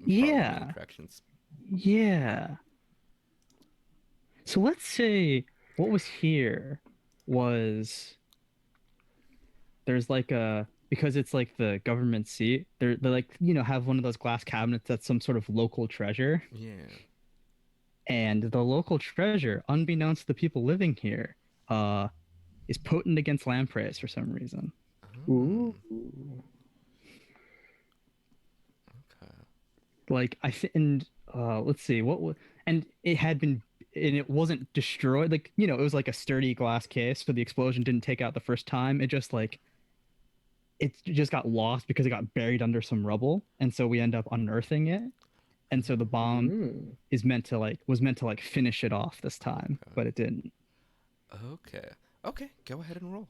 Yeah. Attractions. Yeah. So let's say what was here was, there's like because it's like the government seat, they're like, have one of those glass cabinets that's some sort of local treasure. Yeah. And the local treasure, unbeknownst to the people living here, is potent against lampreys for some reason. ooh. Okay. Like and let's see and it had been, and it wasn't destroyed. Like, it was like a sturdy glass case, so the explosion didn't take out the first time. It just got lost because it got buried under some rubble, and so we end up unearthing it. And so the bomb was meant to finish it off this time, but it didn't. Okay, go ahead and roll.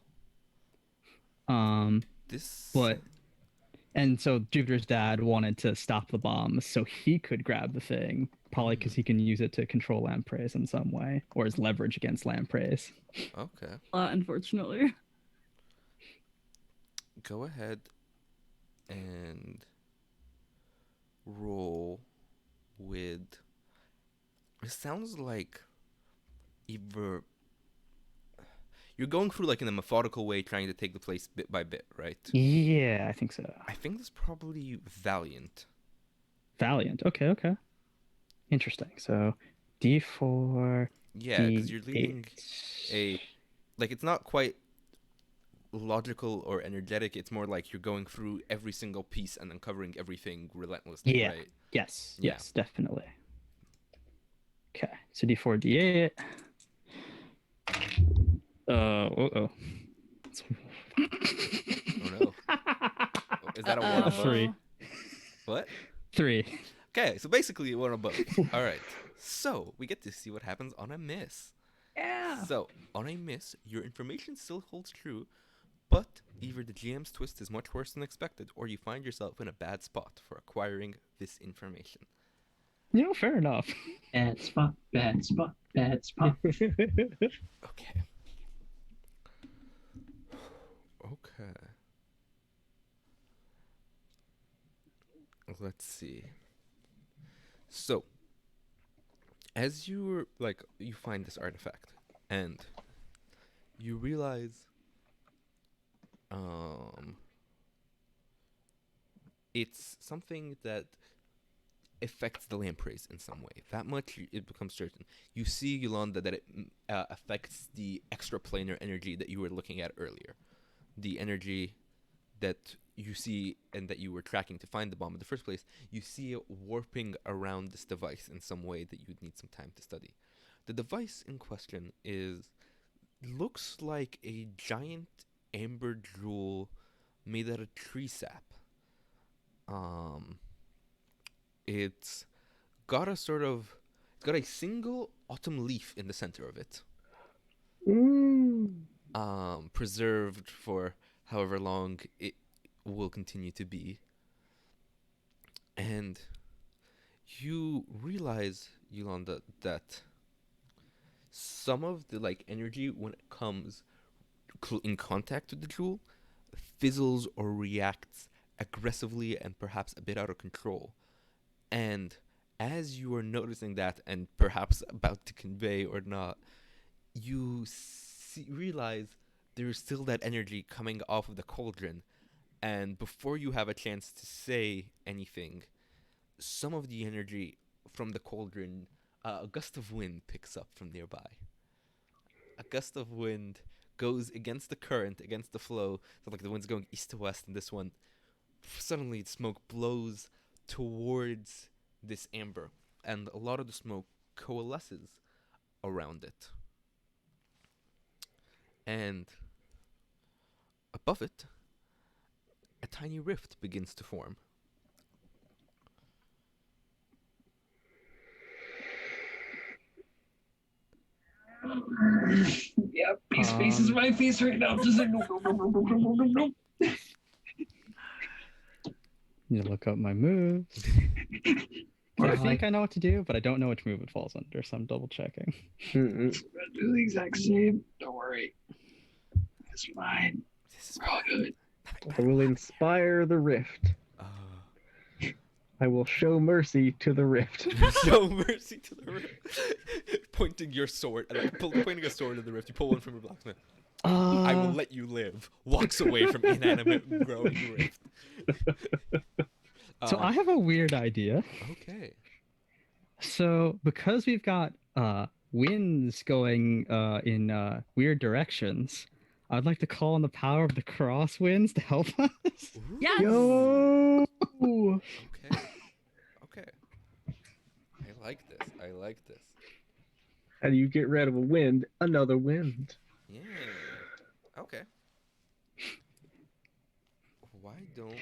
And so Jupiter's dad wanted to stop the bomb so he could grab the thing, probably because he can use it to control lampreys in some way, or as leverage against lampreys. Okay. Unfortunately. Go ahead and roll with. It sounds like either you're going through like in a methodical way, trying to take the place bit by bit, right? Yeah, I think so. I think that's probably Valiant. Valiant. Okay. Interesting. So D4. Yeah, because you're leading it's not quite logical or energetic. It's more like you're going through every single piece and uncovering everything relentlessly, right? Yes, definitely. Okay, so D4, D8. Oh no. Is that a one above? 3. What? 3. Okay, so basically one above. All right. So we get to see what happens on a miss. Yeah. So on a miss, your information still holds true, but either the GM's twist is much worse than expected, or you find yourself in a bad spot for acquiring this information. Fair enough. Bad spot. Okay. Let's see. So, as you find this artifact, and you realize, it's something that affects the lampreys in some way. That much it becomes certain. You see, Yolanda, that it affects the extraplanar energy that you were looking at earlier. The energy that you see and that you were tracking to find the bomb in the first place, you see it warping around this device in some way that you'd need some time to study. The device in question looks like a giant amber jewel made out of tree sap. It's got a single autumn leaf in the center of it. Preserved for however long it will continue to be. And you realize, Yolanda, that some of the energy, when it comes in contact with the jewel, fizzles or reacts aggressively and perhaps a bit out of control. And as you are noticing that and perhaps about to convey or not, you realize there's still that energy coming off of the cauldron. And before you have a chance to say anything, some of the energy from the cauldron, a gust of wind picks up from nearby. A gust of wind goes against the current, against the flow. So the wind's going east to west, and this one, suddenly smoke blows towards this amber, and a lot of the smoke coalesces around it. And above it, a tiny rift begins to form. Yep, his face is my face right now. Just like, no. Need to look up my moves. I think I know what to do, but I don't know which move it falls under, so I'm double checking. Do the exact same. Don't worry. It's fine. This is all good. I will inspire the rift. I will show mercy to the rift. Show mercy to the rift. Pointing your sword, pointing a sword at the rift. You pull one from your blacksmith. I will let you live. Walks away from inanimate growing rift. So I have a weird idea. Okay. So because we've got winds going in weird directions, I'd like to call on the power of the crosswinds to help us. Yes. Yo! Okay. Okay. I like this. I like this. How do you get rid of a wind? Another wind. Yeah. Okay. Why don't...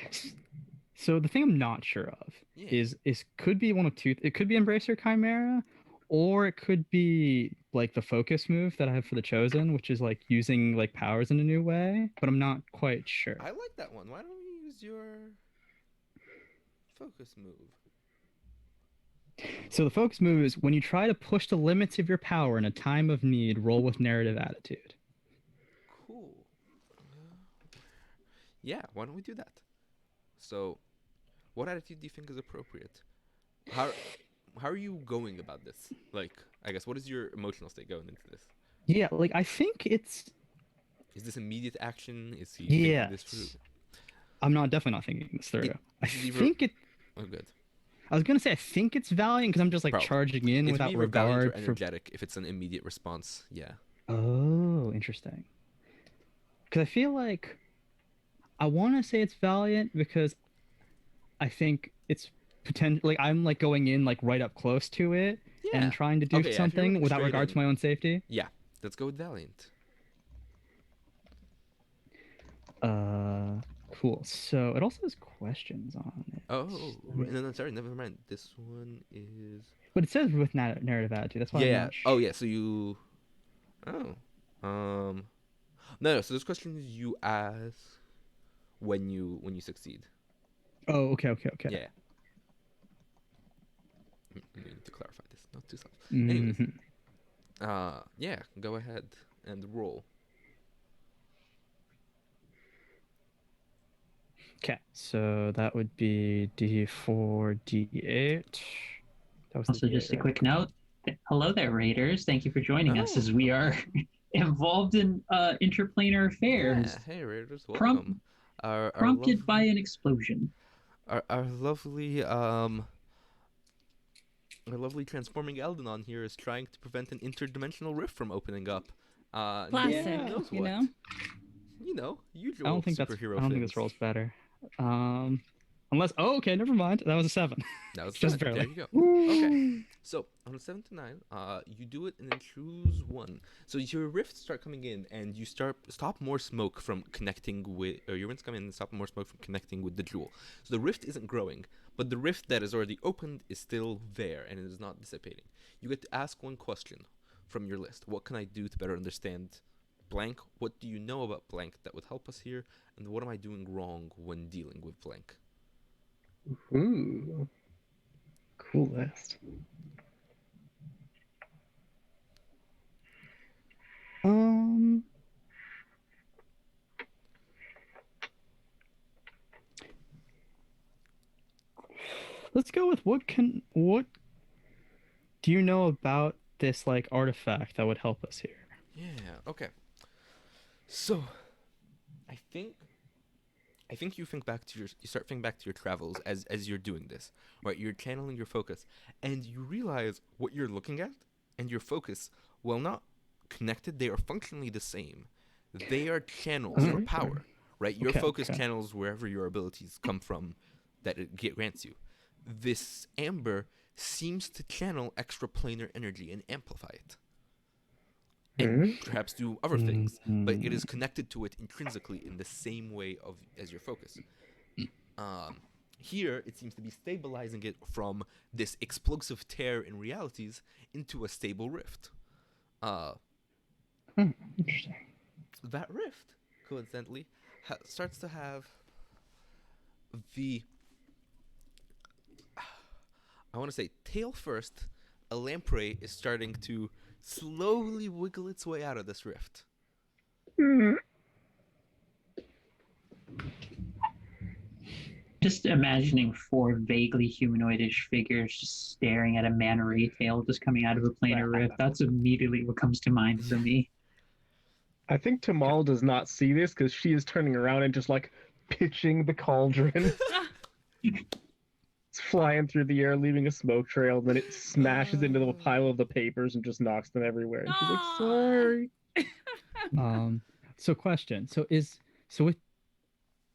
So the thing I'm not sure of is could be one of two. It could be Embracer Chimera, or it could be like the focus move that I have for the Chosen, which is like using like powers in a new way. But I'm not quite sure. I like that one. Why don't we use your focus move? So the focus move is when you try to push the limits of your power in a time of need, roll with narrative attitude. Cool. Yeah, why don't we do that? So, what attitude do you think is appropriate? How are you going about this? Like, I guess, what is your emotional state going into this? Yeah, like I think it's... Is this immediate action? Is he thinking this through? I'm definitely not thinking this through. I think it... Oh, good. I was gonna say I think it's valiant because I'm just like charging in without regard for energetic. If it's an immediate response, yeah. Oh, interesting. Because I feel like I want to say it's valiant because I think it's potential. Like I'm like going in like right up close to it and trying to do something without regard to my own safety. Yeah, let's go with valiant. Cool. So it also has questions on it. Oh, no, sorry, never mind. This one is... But it says with narrative attitude. That's why I'm not sure. Oh, yeah, so you... Oh. No, so this question is you ask when you succeed. Oh, okay. Yeah. I need to clarify this, not too soft. Anyways. Yeah, go ahead and roll. Okay, so that would be D4, D8. That was also, just a quick note. Hello there, Raiders. Thank you for joining us as we are involved in interplanar affairs. Yeah, hey, Raiders, welcome. Prompted by an explosion. Our lovely our lovely transforming Eldenon here is trying to prevent an interdimensional rift from opening up. Classic, Who knows you what? know? You know, usual I don't think superhero I don't think things. this roll's better. Unless okay, never mind. That was a 7. That was Just fun. There barely. you go. Okay. So on a 7 to 9, you do it and then choose one. So your rifts start coming in, and you stop more smoke from connecting with, or your winds come in and stop more smoke from connecting with the jewel. So the rift isn't growing, but the rift that is already opened is still there and it is not dissipating. You get to ask one question from your list. What can I do to better understand blank? What do you know about blank that would help us here? And what am I doing wrong when dealing with blank? Ooh. Cool list. Let's go with what do you know about this like artifact that would help us here? Yeah, okay. So I think you start thinking back to your travels as you're doing this, right? You're channeling your focus, and you realize what you're looking at and your focus, while not connected, they are functionally the same. They are channels for power, right? Your focus channels wherever your abilities come from that it grants you. This amber seems to channel extraplanar energy and amplify it. And perhaps do other things, but it is connected to it intrinsically in the same way as your focus. Here, it seems to be stabilizing it from this explosive tear in realities into a stable rift. Interesting. That rift, coincidentally, starts to have the, I want to say, tail first. A lamprey is starting to slowly wiggle its way out of this rift. Just imagining 4 vaguely humanoidish figures just staring at a manta ray tail just coming out of a planar rift. That's immediately what comes to mind for me. I think Tamal does not see this because she is turning around and just like pitching the cauldron. It's flying through the air, leaving a smoke trail, and then it smashes into the pile of the papers and just knocks them everywhere. And she's like, sorry. So question. So with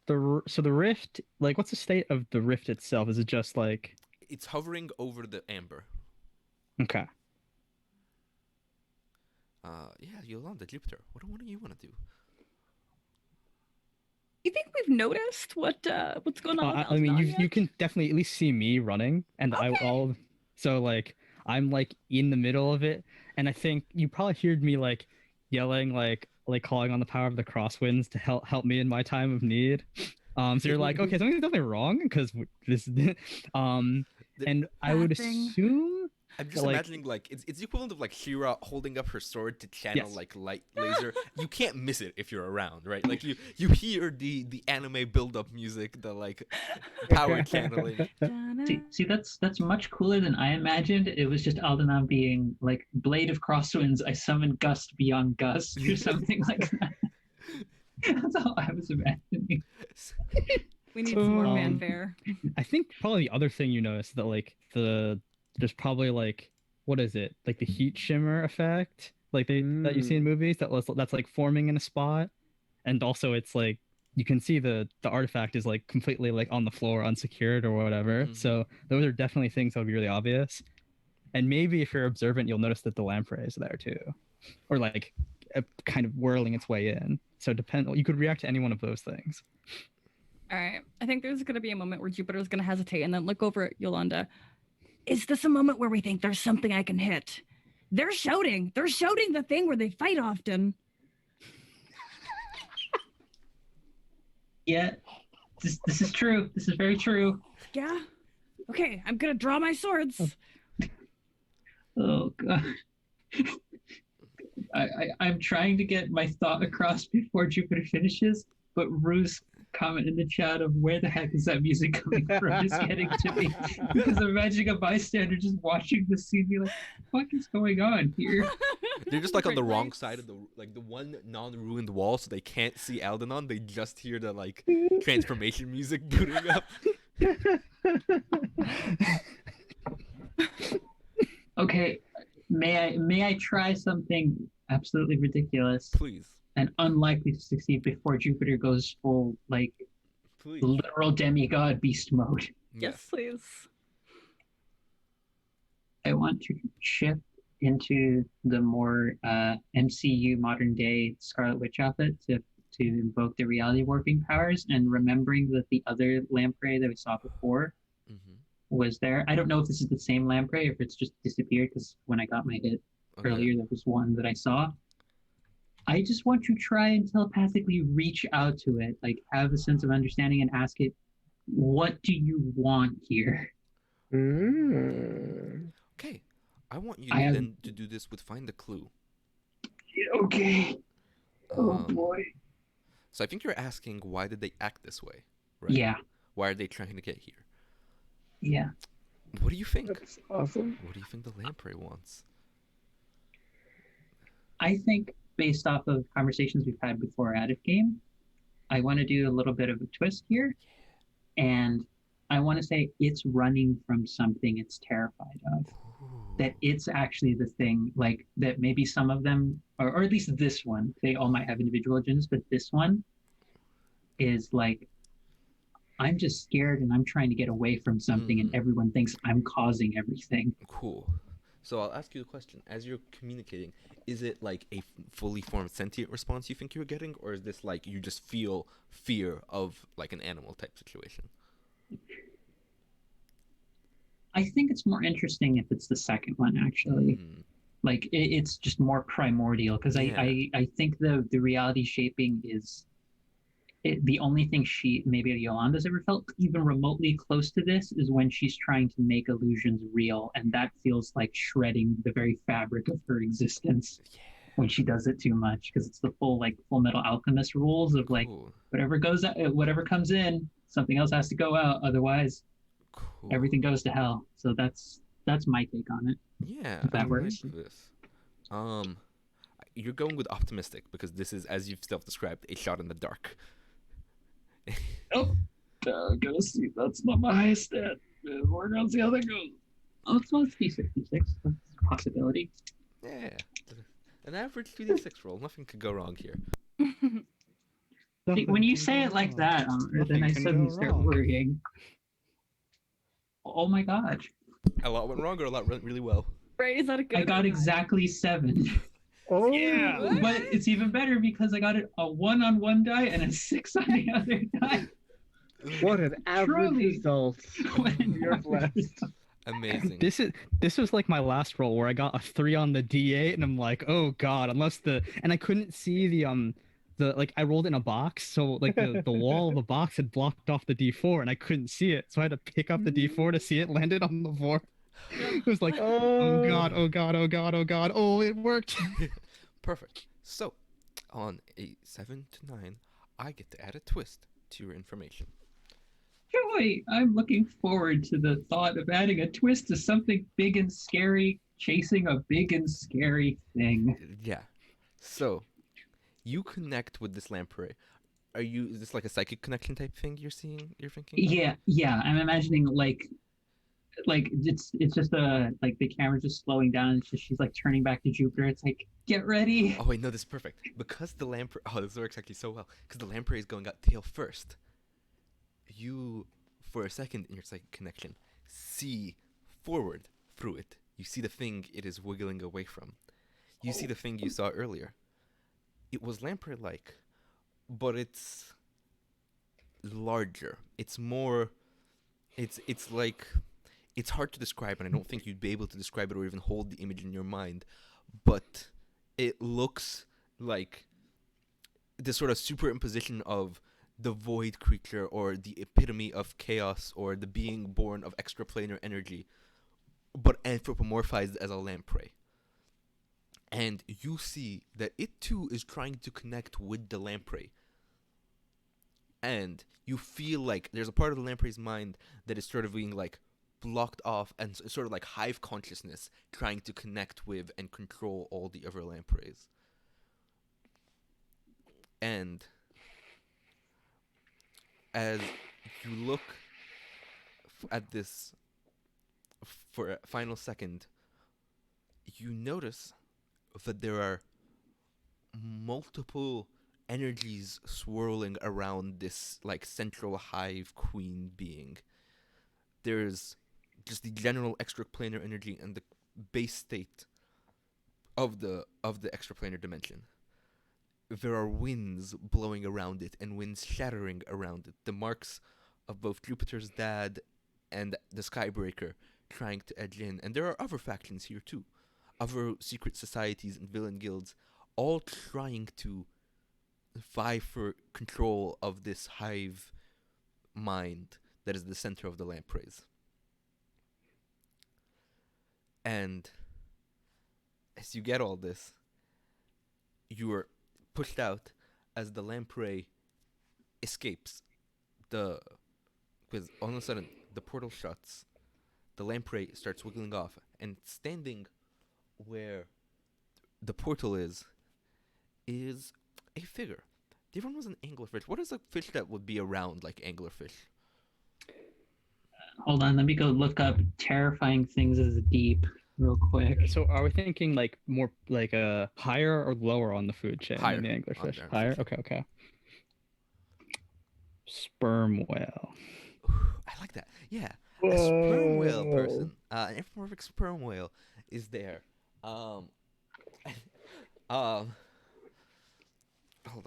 the rift, like what's the state of the rift itself? Is it just like it's hovering over the amber? Okay. Yeah, Yolanda, Jupiter. What do you want to do? You think we've noticed what's going on? With I mean, Eldenon you can definitely at least see me running, and Okay. So like I'm like in the middle of it, and I think you probably heard me like yelling like calling on the power of the crosswinds to help me in my time of need. So you're like, okay, something's definitely wrong because this and I would assume. I'm just imagining like it's the equivalent of like Shira holding up her sword to channel like light laser. You can't miss it if you're around, right? Like you hear the anime build up music, the like power channeling. See, that's much cooler than I imagined. It was just Aldenon being like, Blade of Crosswinds, I summon Gust beyond Gust, or something like that. That's all I was imagining. We need some more fanfare. I think probably the other thing you notice that like there's probably like what is it, like the heat shimmer effect like that you see in movies that's like forming in a spot, and also it's like you can see the artifact is like completely like on the floor unsecured or whatever. So those are definitely things that would be really obvious, and maybe if you're observant you'll notice that the lamprey is there too, or like kind of whirling its way in. So you could react to any one of those things. All right, I think there's going to be a moment where Jupiter's going to hesitate and then look over at Yolanda. Is this a moment where we think there's something I can hit? They're shouting the thing where they fight often. Yeah, this is true. This is very true. Yeah? Okay, I'm going to draw my swords. Oh, God. I'm trying to get my thought across before Jupiter finishes, but Rue's comment in the chat of where the heck is that music coming from is getting to me, because I'm imagining a bystander just watching the scene be like, what is going on here? They're just like on the wrong side of the one non-ruined wall, so they can't see Aldenon. They just hear the like transformation music booting up. Okay, may I try something absolutely ridiculous Please. and unlikely to succeed before Jupiter goes full like Please. literal demigod beast mode? Yes, Yes. please. I want to shift into the more MCU modern day Scarlet Witch outfit to invoke the reality warping powers, and remembering that the other lamprey that we saw before Mm-hmm. was there. I don't know if this is the same lamprey or if it's just disappeared, because when I got my hit Okay. earlier, there was one that I saw. I just want to try and telepathically reach out to it, like have a sense of understanding and ask it, what do you want here? Mm. Okay. I want you I have then to do this with find a clue. okay. Oh Um, boy. so I think you're asking why did they act this way, right? Yeah, Why are they trying to get here? yeah. What do you think? That's awesome. What do you think the lamprey wants? I think based off of conversations we've had before out of game, I want to do a little bit of a twist here. And I want to say it's running from something it's terrified of. Ooh. That it's actually the thing, like that maybe some of them, or at least this one, they all might have individual agendas, but this one is like, I'm just scared and I'm trying to get away from something, and everyone thinks I'm causing everything. Cool. So I'll ask you a question. As you're communicating, is it like a fully formed sentient response you think you're getting, or is this like you just feel fear of like an animal type situation? I think it's more interesting if it's the second one, actually. Like it's just more primordial, because Yeah. I think the reality shaping is the only thing maybe Yolanda's ever felt even remotely close to this is when she's trying to make illusions real, and that feels like shredding the very fabric of her existence when she does it too much, because it's the full Full Metal Alchemist rules of like Cool. whatever comes in, something else has to go out, otherwise Cool. everything goes to hell. So that's my take on it. Yeah, If that I works. like this. You're going with optimistic because this is, as you've self-described, a shot in the dark. Oh, gonna see. That's not my highest stat. We're gonna see how that goes. Oh, it's not D66. That's a possibility. Yeah, an average 2d6 roll. Nothing could go wrong here. When you say it like that, then I suddenly start worrying. Oh my gosh. A lot went wrong or a lot went really well? Right? Is that a good? I got exactly 7. Oh, Yeah. But it's even better because I got a 1 on one die and a 6 on the other die. what an average Truly. result. You're blessed. Amazing. This was like my last roll where I got a 3 on the D8, and I'm like, oh god, and I couldn't see the I rolled in a box, so like the wall of the box had blocked off the D4 and I couldn't see it, so I had to pick up the D4 to see it landed on the floor. It was like, oh god, oh god, oh god, oh god, oh, it worked. Perfect. So, on a 7 to 9, I get to add a twist to your information. Joy, I'm looking forward to the thought of adding a twist to something big and scary, chasing a big and scary thing. Yeah. So, you connect with this lamprey. Is this like a psychic connection type thing you're thinking? Yeah. I'm imagining like it's just the camera just slowing down, and she's like turning back to Jupiter. It's like, get ready. Oh wait, no, this is perfect. Because the lamprey this works actually so well. Because the lamprey is going out tail first. You, for a second in your psychic connection, see forward through it. You see the thing it is wiggling away from. You see the thing you saw earlier. It was lamprey-like, but it's larger. It's more. It's like. It's hard to describe, and I don't think you'd be able to describe it or even hold the image in your mind. But it looks like this sort of superimposition of the void creature, or the epitome of chaos, or the being born of extraplanar energy, but anthropomorphized as a lamprey. And you see that it too is trying to connect with the lamprey. And you feel like there's a part of the lamprey's mind that is sort of being like blocked off, and sort of like hive consciousness trying to connect with and control all the other lampreys. And as you look at this for a final second, you notice that there are multiple energies swirling around this like central hive queen being. There's just the general extraplanar energy and the base state of the extraplanar dimension. There are winds blowing around it and winds shattering around it. The marks of both Jupiter's dad and the Skybreaker trying to edge in. And there are other factions here too. Other secret societies and villain guilds all trying to vie for control of this hive mind that is the center of the lampreys. And as you get all this, you are pushed out as the lamprey escapes. Because all of a sudden the portal shuts, the lamprey starts wiggling off, and standing where the portal is a figure. The other one was an anglerfish. What is a fish that would be around like anglerfish? Hold on, let me go look up terrifying things as deep real quick. So are we thinking like more like a higher or lower on the food chain Higher than the anglerfish? on the Higher? anglerfish. Okay. Sperm whale. I like that. Yeah. A sperm whale person. An anthropomorphic sperm whale is there. Hold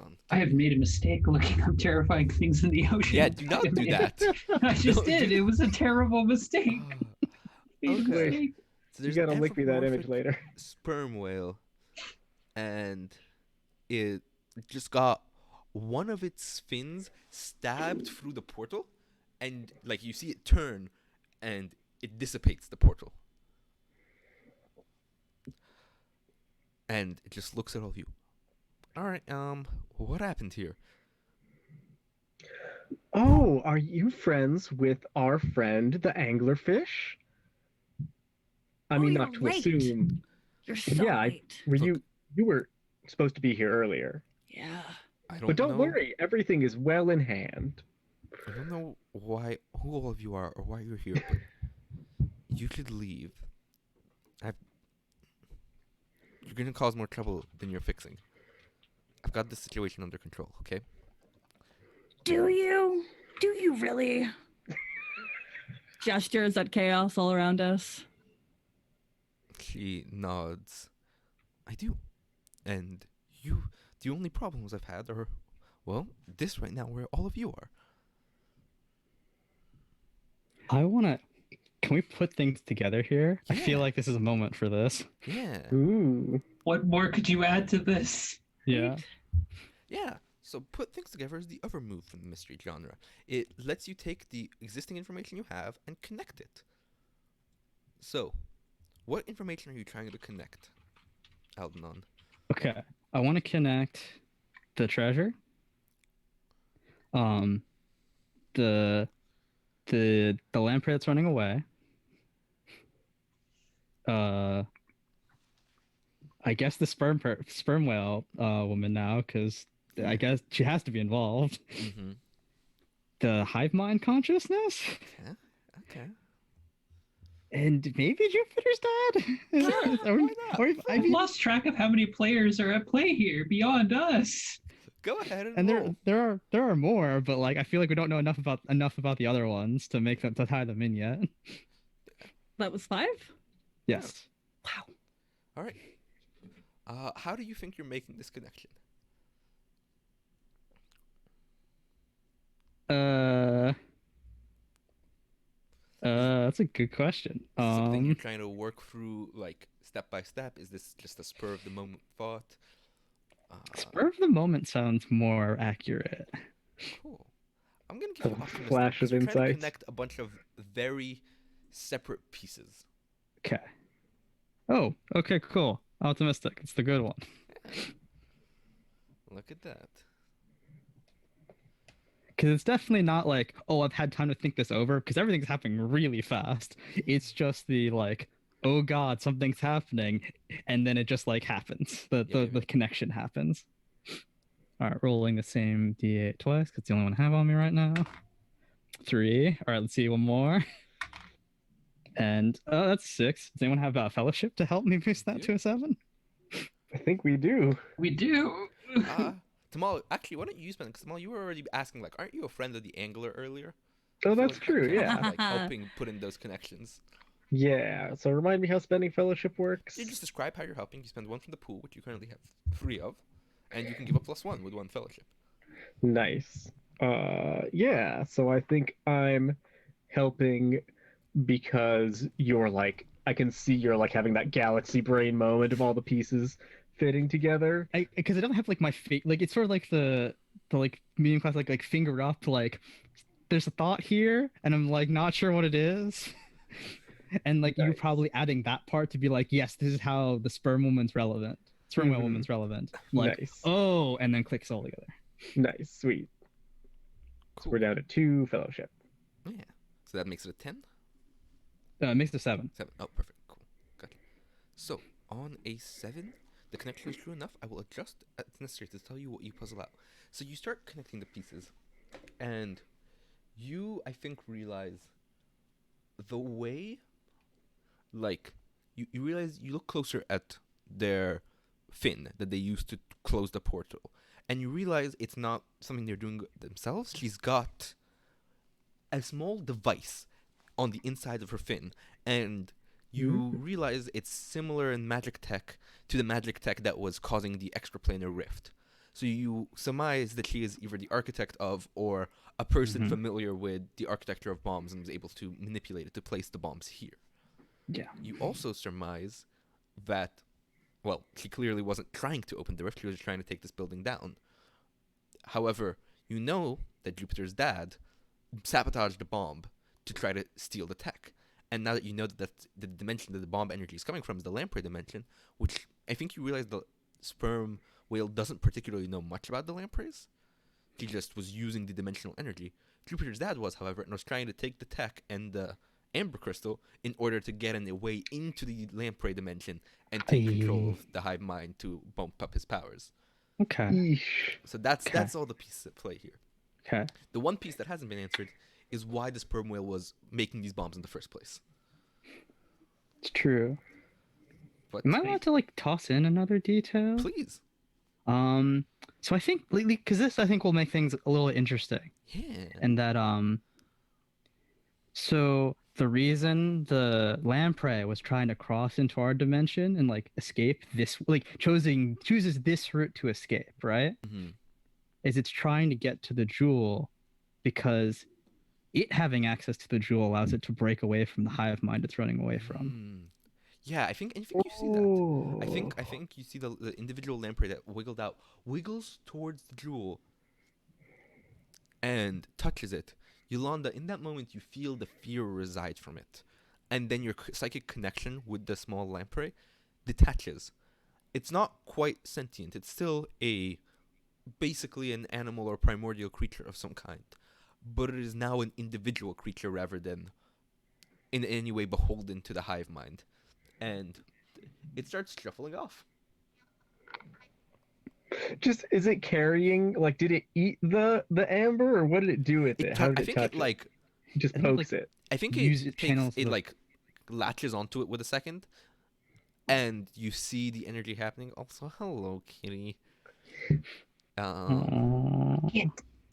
on. I have made a mistake looking up terrifying things in the ocean. Yeah, do not do that. I just did. do- It was a terrible mistake. Made a okay. mistake. So You there's gotta an link me that image anthropomorphic later. sperm whale, and it just got one of its fins stabbed through the portal, and like you see it turn, and it dissipates the portal, and it just looks at all of you. All right, what happened here? Oh, are you friends with our friend, the anglerfish? I mean, you're not to right. assume. You're so Yeah, right. You were supposed to be here earlier. Yeah. I don't But don't know. worry, everything is well in hand. I don't know who all of you are or why you're here, but you should leave. You're gonna cause more trouble than you're fixing. I've got this situation under control, okay? Do you? Do you really? Gestures at chaos all around us. She nods. I do. And the only problems I've had are, well, this right now where all of you are. Can we put things together here? I feel Yeah. like this is a moment for this. Yeah. Ooh. What more could you add to this? Yeah. Yeah. So put things together is the other move from the mystery genre. It lets you take the existing information you have and connect it. So, what information are you trying to connect, Aldenon? Okay. I want to connect the treasure. The lamprey that's running away. I guess the sperm whale woman now, because I guess she has to be involved. Mm-hmm. The hive mind consciousness, Okay. and maybe Jupiter's dad. Sure, why not? I've lost track of how many players are at play here beyond us. Go ahead and And roll. there are more, but like I feel like we don't know enough about the other ones to make them to tie them in yet. That was 5? Yes. Wow. All right. How do you think you're making this connection? That's a good question. Is this something you're trying to work through, like step by step? Is this just a spur of the moment thought? Spur of the moment sounds more accurate. Cool. I'm gonna give you A optimistic, flash 'cause of you're trying to insight. connect a bunch of very separate pieces. Okay. Oh, okay, cool. Optimistic. It's the good one. Look at that. Because it's definitely not like, oh, I've had time to think this over, because everything's happening really fast. It's just the like, oh god, something's happening, and then it just like happens. The connection happens. All right, rolling the same d8 twice, because it's the only one I have on me right now. 3. All right, let's see one more. And that's 6. Does anyone have fellowship to help me boost that to a 7? I think we do. We do. Tamal, actually, why don't you spend? Because Tamal, you were already asking, like, aren't you a friend of the angler earlier? Oh, I feel that's like true. that counts Yeah. as, like helping put in those connections. Yeah. So remind me how spending fellowship works. You just describe how you're helping. You spend 1 from the pool, which you currently have 3 of, and you can give a +1 with 1 fellowship. Nice. Yeah. So I think I'm helping because you're like, I can see you're like having that galaxy brain moment of all the pieces fitting together. Because I don't have like my feet. Like it's sort of like the like medium class like finger up. Like there's a thought here, and I'm like not sure what it is. And like you probably adding that part to be like, yes, this is how the sperm woman's relevant. Sperm whale woman's relevant. Like, nice. Oh, and then clicks all together. Nice, sweet. Cool. So we're down to 2 fellowship. Yeah. So that makes it a 10? Makes it a 7. 7. Oh, perfect. Cool. Got it. So, on a 7, the connection is true enough. I will adjust as necessary to tell you what you puzzle out. So you start connecting the pieces, and you, I think, realize the way, like, you realize, you look closer at their fin that they used to close the portal, and you realize it's not something they're doing themselves. She's got a small device on the inside of her fin, and you realize it's similar in magic tech to the magic tech that was causing the extraplanar rift. So you surmise that she is either the architect of or a person familiar with the architecture of bombs and was able to manipulate it to place the bombs here. Yeah. You also surmise that, well, she clearly wasn't trying to open the rift, she was trying to take this building down. However, you know that Jupiter's dad sabotaged the bomb to try to steal the tech. And now that you know that the dimension that the bomb energy is coming from is the lamprey dimension, which I think you realize the sperm whale doesn't particularly know much about the lampreys. He just was using the dimensional energy. Jupiter's dad was, however, and was trying to take the tech and the amber crystal in order to get a way into the lamprey dimension and take control of the hive mind to bump up his powers. Okay. So that's all the pieces at play here. Okay. The one piece that hasn't been answered is why the sperm whale was making these bombs in the first place. It's true. But am I allowed to like toss in another detail? Please. So I think because this I think will make things a little interesting. Yeah. And that so the reason the lamprey was trying to cross into our dimension and like escape this, like chooses this route to escape, right? Is it's trying to get to the jewel because it having access to the jewel allows it to break away from the hive mind it's running away from. Yeah, I think you see that. I think you see the individual lamprey that wiggles towards the jewel and touches it. Yolanda, in that moment, you feel the fear reside from it. And then your psychic connection with the small lamprey detaches. It's not quite sentient. It's still basically an animal or primordial creature of some kind. But it is now an individual creature rather than in any way beholden to the hive mind. And it starts shuffling off. Just, is it carrying, like, did it eat the amber, or what did it do with it? How did it touch it? Like, it just pokes it. I think it like latches onto it with a second, and you see the energy happening. Also, hello, kitty.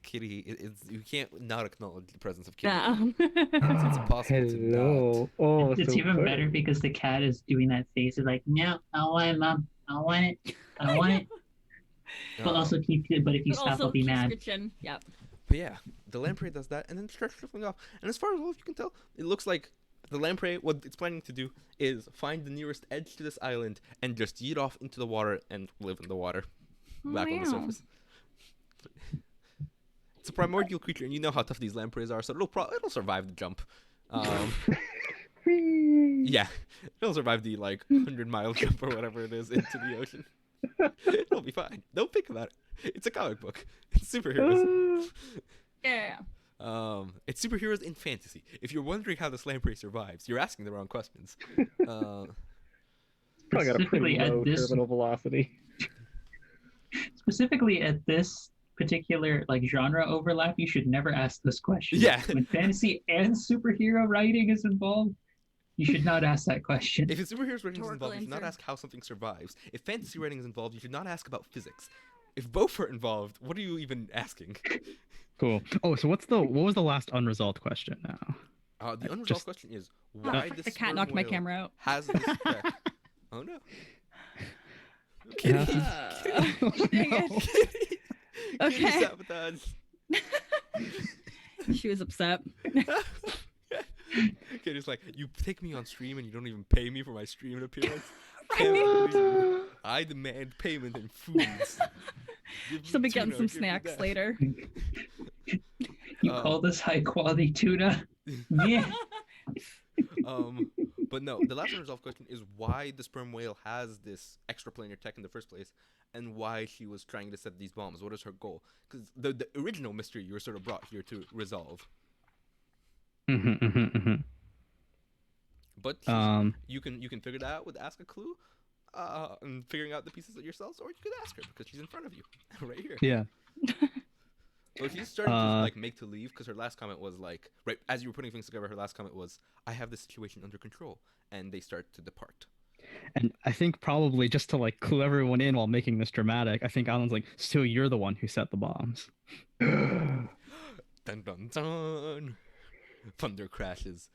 Kitty, you can't not acknowledge the presence of Kitty. Yeah. It's impossible to not. Oh, it's so even funny. better because the cat is doing that face. It's like, no, I don't want it, Mom. I don't want it. I don't want it. But also keep it. But if you stop, I'll be mad. Yep. But yeah, the lamprey does that, and then starts shuffling off. And as far as you can tell, it looks like the lamprey, what it's planning to do is find the nearest edge to this island and just yeet off into the water and live in the water, back on the surface. It's a primordial creature, and you know how tough these lampreys are, so it'll survive the jump. Yeah, it'll survive the 100-mile jump or whatever it is into the ocean. It'll be fine. Don't think about it. It's a comic book. It's superheroes. Yeah. It's superheroes in fantasy. If you're wondering how this lamprey survives, you're asking the wrong questions. Probably got a pretty low terminal velocity. Specifically at this particular genre overlap, you should never ask this question. Yeah. When fantasy and superhero writing is involved. You should not ask that question. If it's superheroes writing is Rhetorical involved, you should not answer. ask how something survives. If fantasy writing is involved, you should not ask about physics. If both are involved, what are you even asking? Cool. Oh, so what was the last unresolved question now? The unresolved Just- question is Oh, why fuck, this the cat sperm knocked my whale camera out. has this effect. Oh no. Yeah. Kitty, Dang it. Kitty, Okay. Kitty sabotage. She was upset. Kitty's like, you take me on stream and you don't even pay me for my stream appearance. Can't believe it. I demand payment in foods. Give She'll me be getting tuna, some give me snacks that. later. You call this high quality tuna? Yeah. But no, the last unresolved question is why the sperm whale has this extraplanar tech in the first place, and why she was trying to set these bombs. What is her goal? Because the original mystery you were sort of brought here to resolve. But you can figure that out with ask a clue, and figuring out the pieces yourselves, or you could ask her because she's in front of you, right here. Yeah. So she's starting to like make to leave because her last comment was like, right as you were putting things together, her last comment was, "I have the situation under control," and they start to depart. And I think probably just to like clue everyone in while making this dramatic, I think Alan's like, so you're the one who set the bombs. Dun dun dun. Thunder crashes.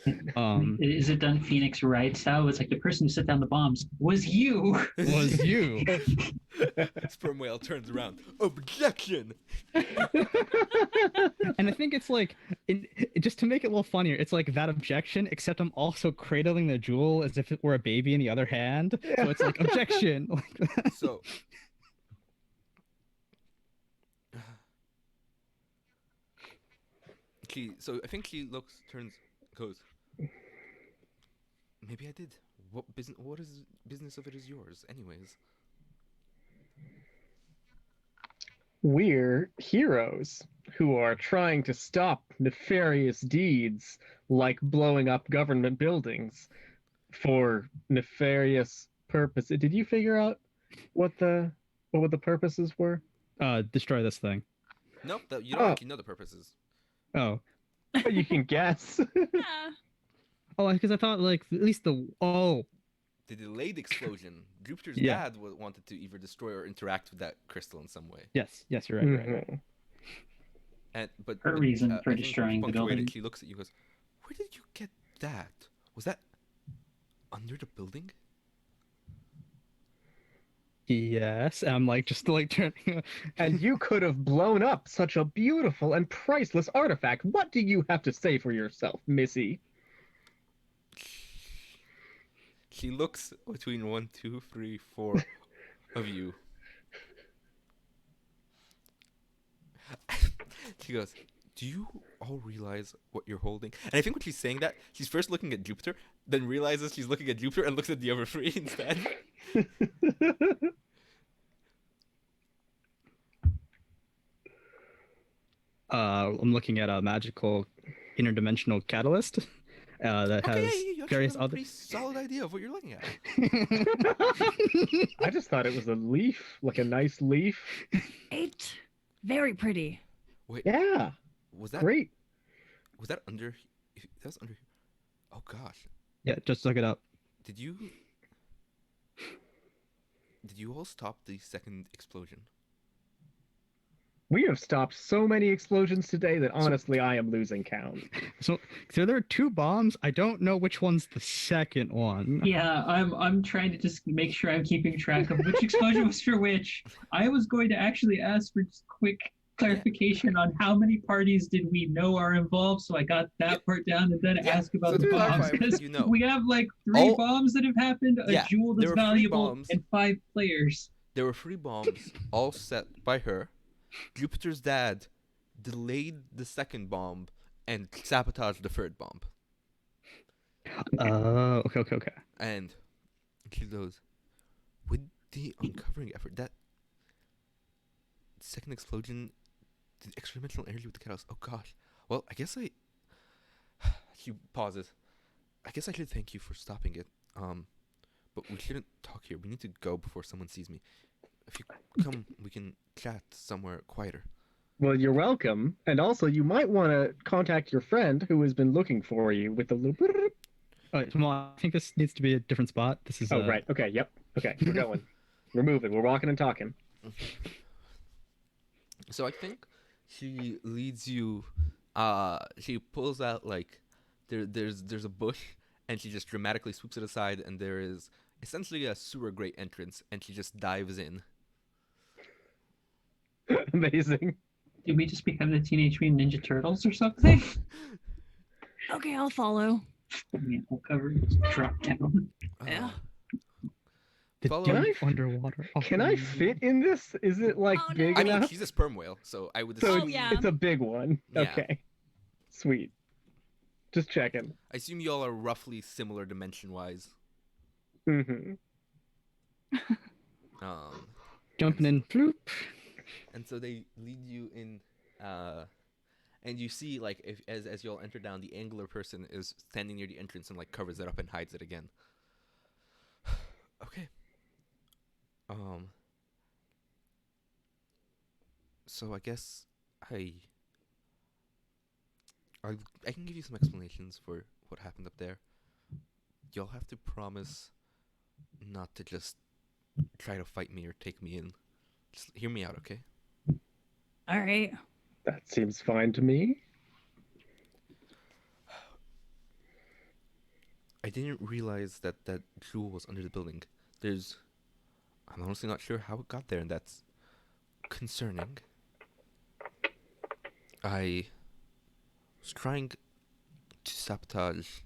Is it done Phoenix Wright style? It's like the person who set down the bombs was you. Was you. Sperm whale turns around. Objection. And I think it's like, just to make it a little funnier, it's like that objection, except I'm also cradling the jewel as if it were a baby in the other hand. So it's like, objection. So. So I think she goes. Maybe I did. What business of it is yours, anyways? We're heroes who are trying to stop nefarious deeds like blowing up government buildings for nefarious purposes. Did you figure out what the purposes were? Destroy this thing. Nope, you don't actually know the purposes. Oh. But you can guess. Yeah. Oh, because I thought like at least the delayed explosion. Jupiter's Yeah. dad wanted to either destroy or interact with that crystal in some way. yes, you're right. You're right. Mhm. But Her reason for I think destroying the punctuated, building. She looks at you and goes, "Where did you get that? Was that under the building?" Yes, and I'm like just like turning. And you could have blown up such a beautiful and priceless artifact. What do you have to say for yourself, Missy? She looks between 1, 2, 3, 4 of you. She goes, "Do you all realize what you're holding?" And I think when she's saying that, she's first looking at Jupiter, then realizes she's looking at Jupiter and looks at the other three instead. I'm looking at a magical interdimensional catalyst that Okay, has you actually various have a other. pretty solid idea of what you're looking at. I just thought it was a leaf, like a nice leaf. Eight. Very pretty. Wait, Yeah, was that great. was that under? That was under. Oh gosh, Yeah, just look it up. did you all stop the second explosion? We have stopped so many explosions today that honestly I am losing count. So there are two bombs. I don't know which one's the second one. Yeah, I'm trying to just make sure I'm keeping track of which explosion was for which. I was going to actually ask for just quick clarification on how many parties did we know are involved, so I got that part down, and then Yeah, ask about so the to bombs, clarify, because you know. we have like 3 All- bombs that have happened, a Yeah, jewel there that's were 3 valuable, bombs. and 5 players. There were 3 bombs, all set by her. Jupiter's dad delayed the second bomb and sabotaged the 3rd bomb. Okay. And she goes, with the uncovering effort, that second explosion, the extra-dimensional energy with the chaos. Oh gosh. Well, I guess I. She pauses. I guess I should thank you for stopping it. But we shouldn't talk here. We need to go before someone sees me. If you come, we can chat somewhere quieter. Well, you're welcome. And also, you might want to contact your friend who has been looking for you with the little... Well, I think this needs to be a different spot. This is. Oh, right. Okay. Yep. Okay. We're going. We're moving. We're walking and talking. So I think she leads you. She pulls out like there's a bush, and she just dramatically sweeps it aside, and there is essentially a sewer grate entrance, and she just dives in. Amazing. Did we just become the Teenage Mutant Ninja Turtles or something? Okay, I'll follow. Yeah, we'll cover it. Just drop down. Yeah. The Follow- Can deep I- underwater. Can I fit in this? Is it like Oh, no. big I mean, enough? she's a sperm whale, so I would So assume. Oh, yeah. it's a big one. Yeah. Okay. Sweet. Just checking. I assume y'all are roughly similar dimension-wise. Mm-hmm. Jumping in, floop. And so they lead you in, and you see like as y'all enter down, the angler person is standing near the entrance and like covers it up and hides it again. Okay. So I guess I can give you some explanations for what happened up there. Y'all have to promise not to just try to fight me or take me in. Just hear me out, okay? All right. That seems fine to me. I didn't realize that that jewel was under the building. I'm honestly not sure how it got there, and that's concerning. I was trying to sabotage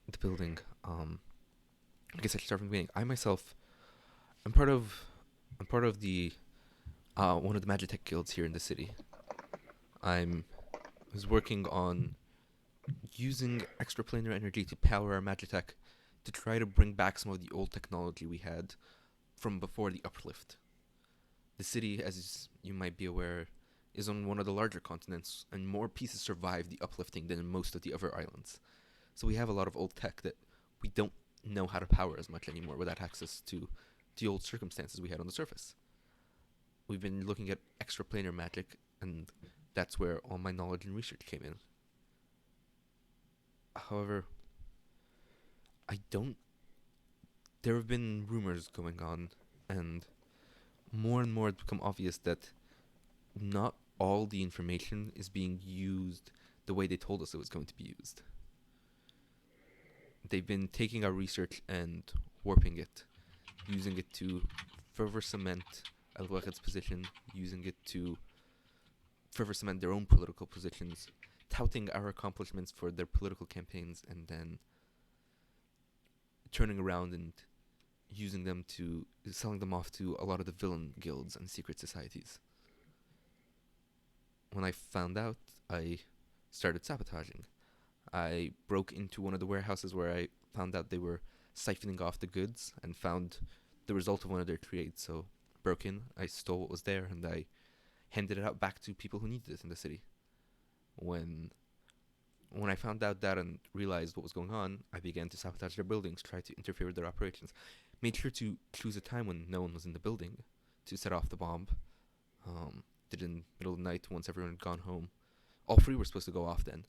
the building. I guess I should start from the beginning. I myself, I'm part of the one of the Magitech guilds here in the city. I was working on using extraplanar energy to power our Magitech to try to bring back some of the old technology we had from before the uplift. The city, as you might be aware, is on one of the larger continents, and more pieces survive the uplifting than in most of the other islands. So we have a lot of old tech that we don't know how to power as much anymore without access to the old circumstances we had on the surface. We've been looking at extraplanar magic, and that's where all my knowledge and research came in. However, there have been rumors going on, and more it's become obvious that not all the information is being used the way they told us it was going to be used. They've been taking our research and warping it, using it to further cement Al-Waqid's position, using it to further cement their own political positions, touting our accomplishments for their political campaigns, and then turning around and selling them off to a lot of the villain guilds and secret societies. When I found out, I started sabotaging. I broke into one of the warehouses where I found out they were siphoning off the goods and found the result of one of their trades. So broke in, I stole what was there, and I handed it out back to people who needed it in the city. When I found out that and realized what was going on, I began to sabotage their buildings, try to interfere with their operations. Made sure to choose a time when no one was in the building to set off the bomb. Did it in the middle of the night once everyone had gone home. All three were supposed to go off then,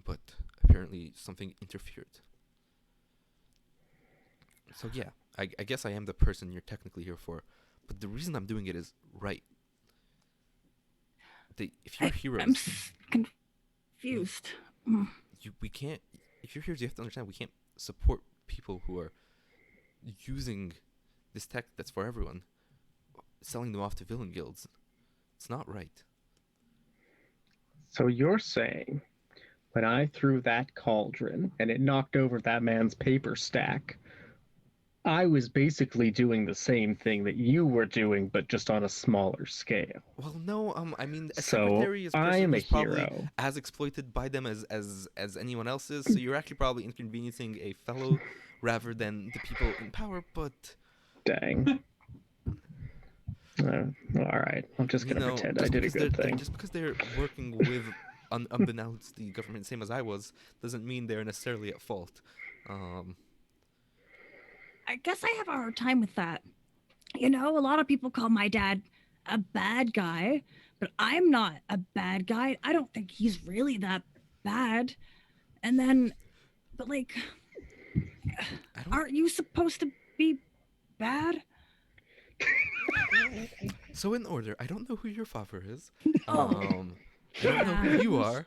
but apparently something interfered. So yeah, I guess I am the person you're technically here for, but the reason I'm doing it is right. If you're heroes, I'm confused. we can't. If you're heroes, you have to understand we can't support people who are using this tech that's for everyone, selling them off to villain guilds. It's not right. So you're saying when I threw that cauldron and it knocked over that man's paper stack, I was basically doing the same thing that you were doing, but just on a smaller scale. Well, no, I mean, a So secretary is a person I'm a who's probably hero. as exploited by them as anyone else is, so you're actually probably inconveniencing a fellow rather than the people in power, but... Dang. All right, I'm just gonna pretend I did a good thing. Just because they're working with, unbeknownst the government, same as I was, doesn't mean they're necessarily at fault. I guess I have a hard time with that. You know, a lot of people call my dad a bad guy, but I'm not a bad guy. I don't think he's really that bad. And then, but like, aren't you supposed to be bad? So in order, I don't know who your father is. Oh. I don't know who you are.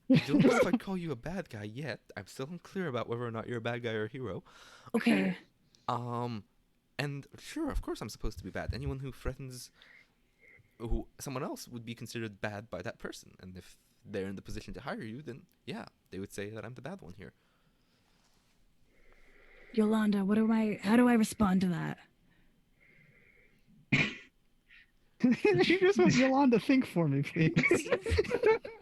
I don't know if I'd call you a bad guy yet. I'm still unclear about whether or not you're a bad guy or a hero. Okay. And sure, of course I'm supposed to be bad. Anyone who threatens someone else would be considered bad by that person. And if they're in the position to hire you, then yeah, they would say that I'm the bad one here. Yolanda, how do I respond to that? You just want Yolanda to think for me, please.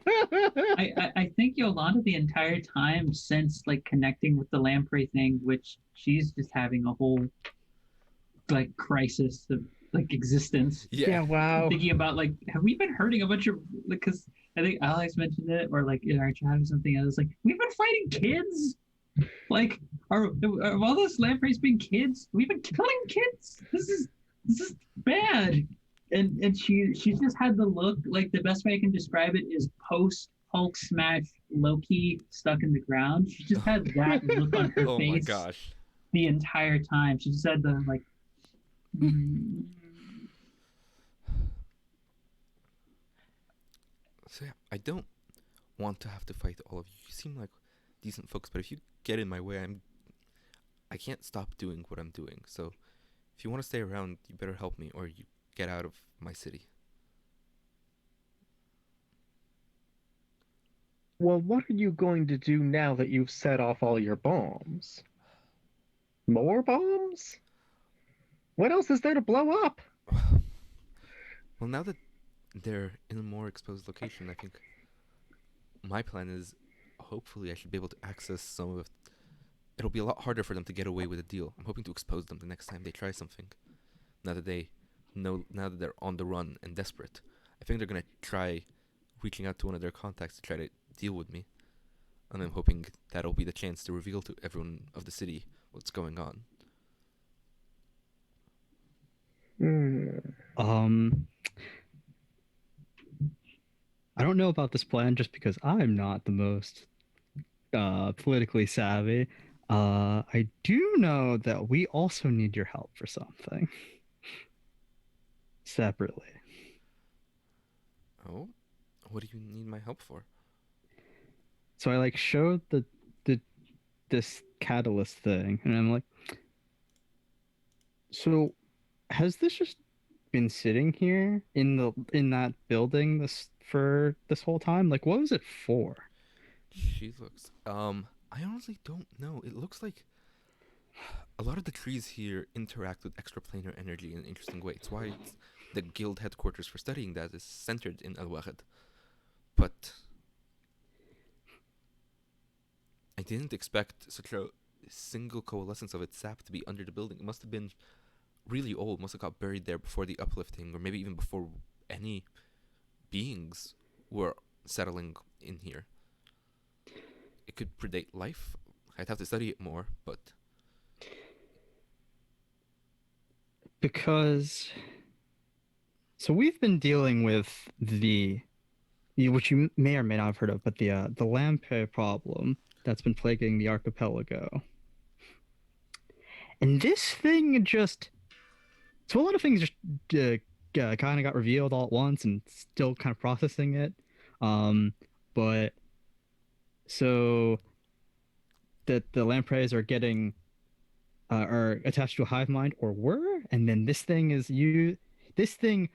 I think Yolanda the entire time since like connecting with the lamprey thing, which she's just having a whole like crisis of like existence. Yeah, wow. Thinking about like, have we been hurting a bunch of, because I think Alex mentioned it, or like in our chat or something. I was like, we've been fighting kids. Like, are all those lampreys being kids? We've been killing kids. This is bad. And she's just had the look, like the best way I can describe it is post Hulk smash Loki stuck in the ground. She just had that look on her Oh face. my gosh. The entire time. She just had the like. So yeah, I don't want to have to fight all of you. You seem like decent folks, but if you get in my way, I can't stop doing what I'm doing. So if you want to stay around, you better help me, or you get out of my city. Well, what are you going to do now that you've set off all your bombs? More bombs? What else is there to blow up? Well, now that they're in a more exposed location, I think my plan is hopefully I should be able to access some of it. It'll be a lot harder for them to get away with a deal. I'm hoping to expose them the next time they try something. Now that they're on the run and desperate. I think they're going to try reaching out to one of their contacts to try to deal with me. And I'm hoping that'll be the chance to reveal to everyone of the city what's going on. I don't know about this plan just because I'm not the most politically savvy. I do know that we also need your help for something. Separately. Oh? What do you need my help for? So I like showed this catalyst thing, and I'm like, so has this just been sitting here in that building for this whole time? Like, what was it for? She looks. I honestly don't know. It looks like a lot of the trees here interact with extraplanar energy in an interesting way. It's why the guild headquarters for studying that is centered in Al-Wahid. But I didn't expect such a single coalescence of its sap to be under the building. It must have been really old, must have got buried there before the uplifting, or maybe even before any beings were settling in here. It could predate life. I'd have to study it more, but... Because... So we've been dealing with which you may or may not have heard of, but the lamprey problem that's been plaguing the archipelago. And this thing just... So a lot of things just kind of got revealed all at once and still kind of processing it. But so that the lampreys are getting are attached to a hive mind, or were, and then this thing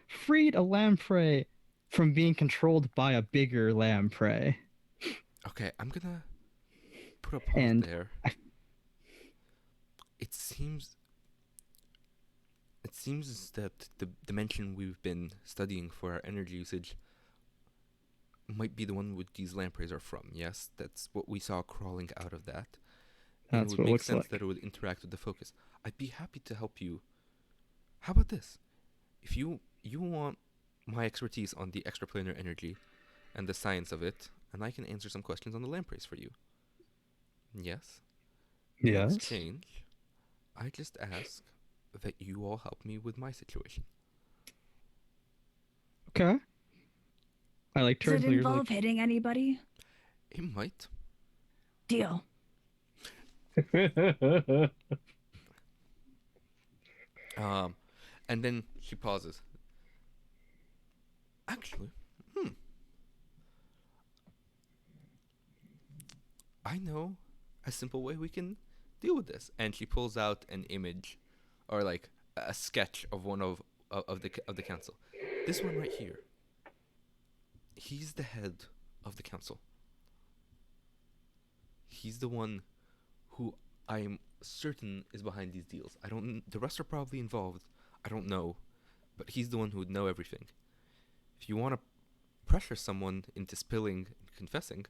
freed a lamprey from being controlled by a bigger lamprey. Okay, I'm gonna put a pause there. It seems that the dimension we've been studying for our energy usage might be the one where these lampreys are from. Yes, that's what we saw crawling out of that. And That's it would what it make looks sense like. that it would interact with the focus. I'd be happy to help you. How about this? If you want my expertise on the extraplanar energy and the science of it, and I can answer some questions on the lampreys for you. Yes? In Yes. exchange, I just ask that you all help me with my situation. Okay. I like Does turns it involve hitting anybody? It might. Deal. And then she pauses. Actually, I know a simple way we can deal with this. And she pulls out an image, or like a sketch of one of the council. This one right here. He's the head of the council. He's the one who I'm certain is behind these deals. I don't. The rest are probably involved. I don't know, but he's the one who would know everything. If you want to pressure someone into spilling and confessing,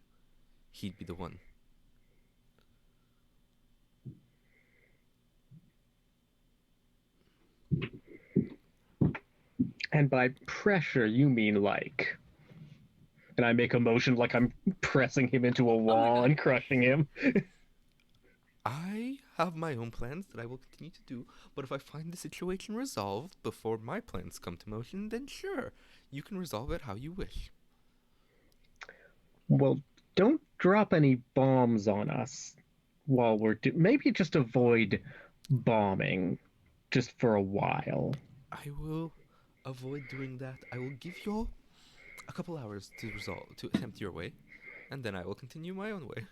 he'd be the one. And by pressure, you mean like... And I make a motion like I'm pressing him into a wall and crushing him. I have my own plans that I will continue to do, but if I find the situation resolved before my plans come to motion, then sure, you can resolve it how you wish. Well, don't drop any bombs on us while we're... Maybe just avoid bombing just for a while. I will avoid doing that. I will give you a couple hours to attempt your way, and then I will continue my own way.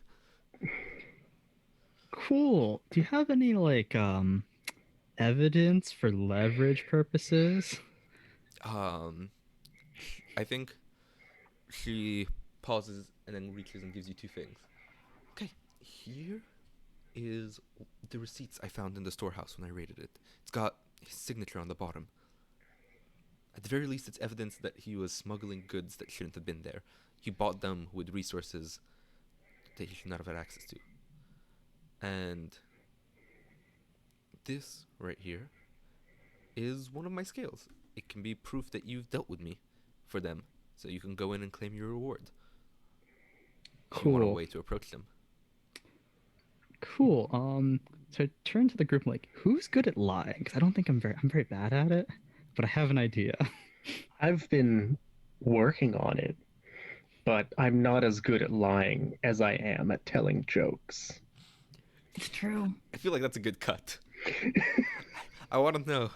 Cool. Do you have any like evidence for leverage purposes? I think she pauses and then reaches and gives you two things. Okay, here is the receipts I found in the storehouse when I raided it. It's got his signature on the bottom. At the very least, it's evidence that he was smuggling goods that shouldn't have been there. He bought them with resources that he should not have had access to. And this right here is one of my scales. It can be proof that you've dealt with me for them, so you can go in and claim your reward. If you want a way to approach them. Cool. So I turn to the group like, who's good at lying? Because I don't think I'm very bad at it, but I have an idea. I've been working on it, but I'm not as good at lying as I am at telling jokes. It's true. I feel like that's a good cut. I want to know,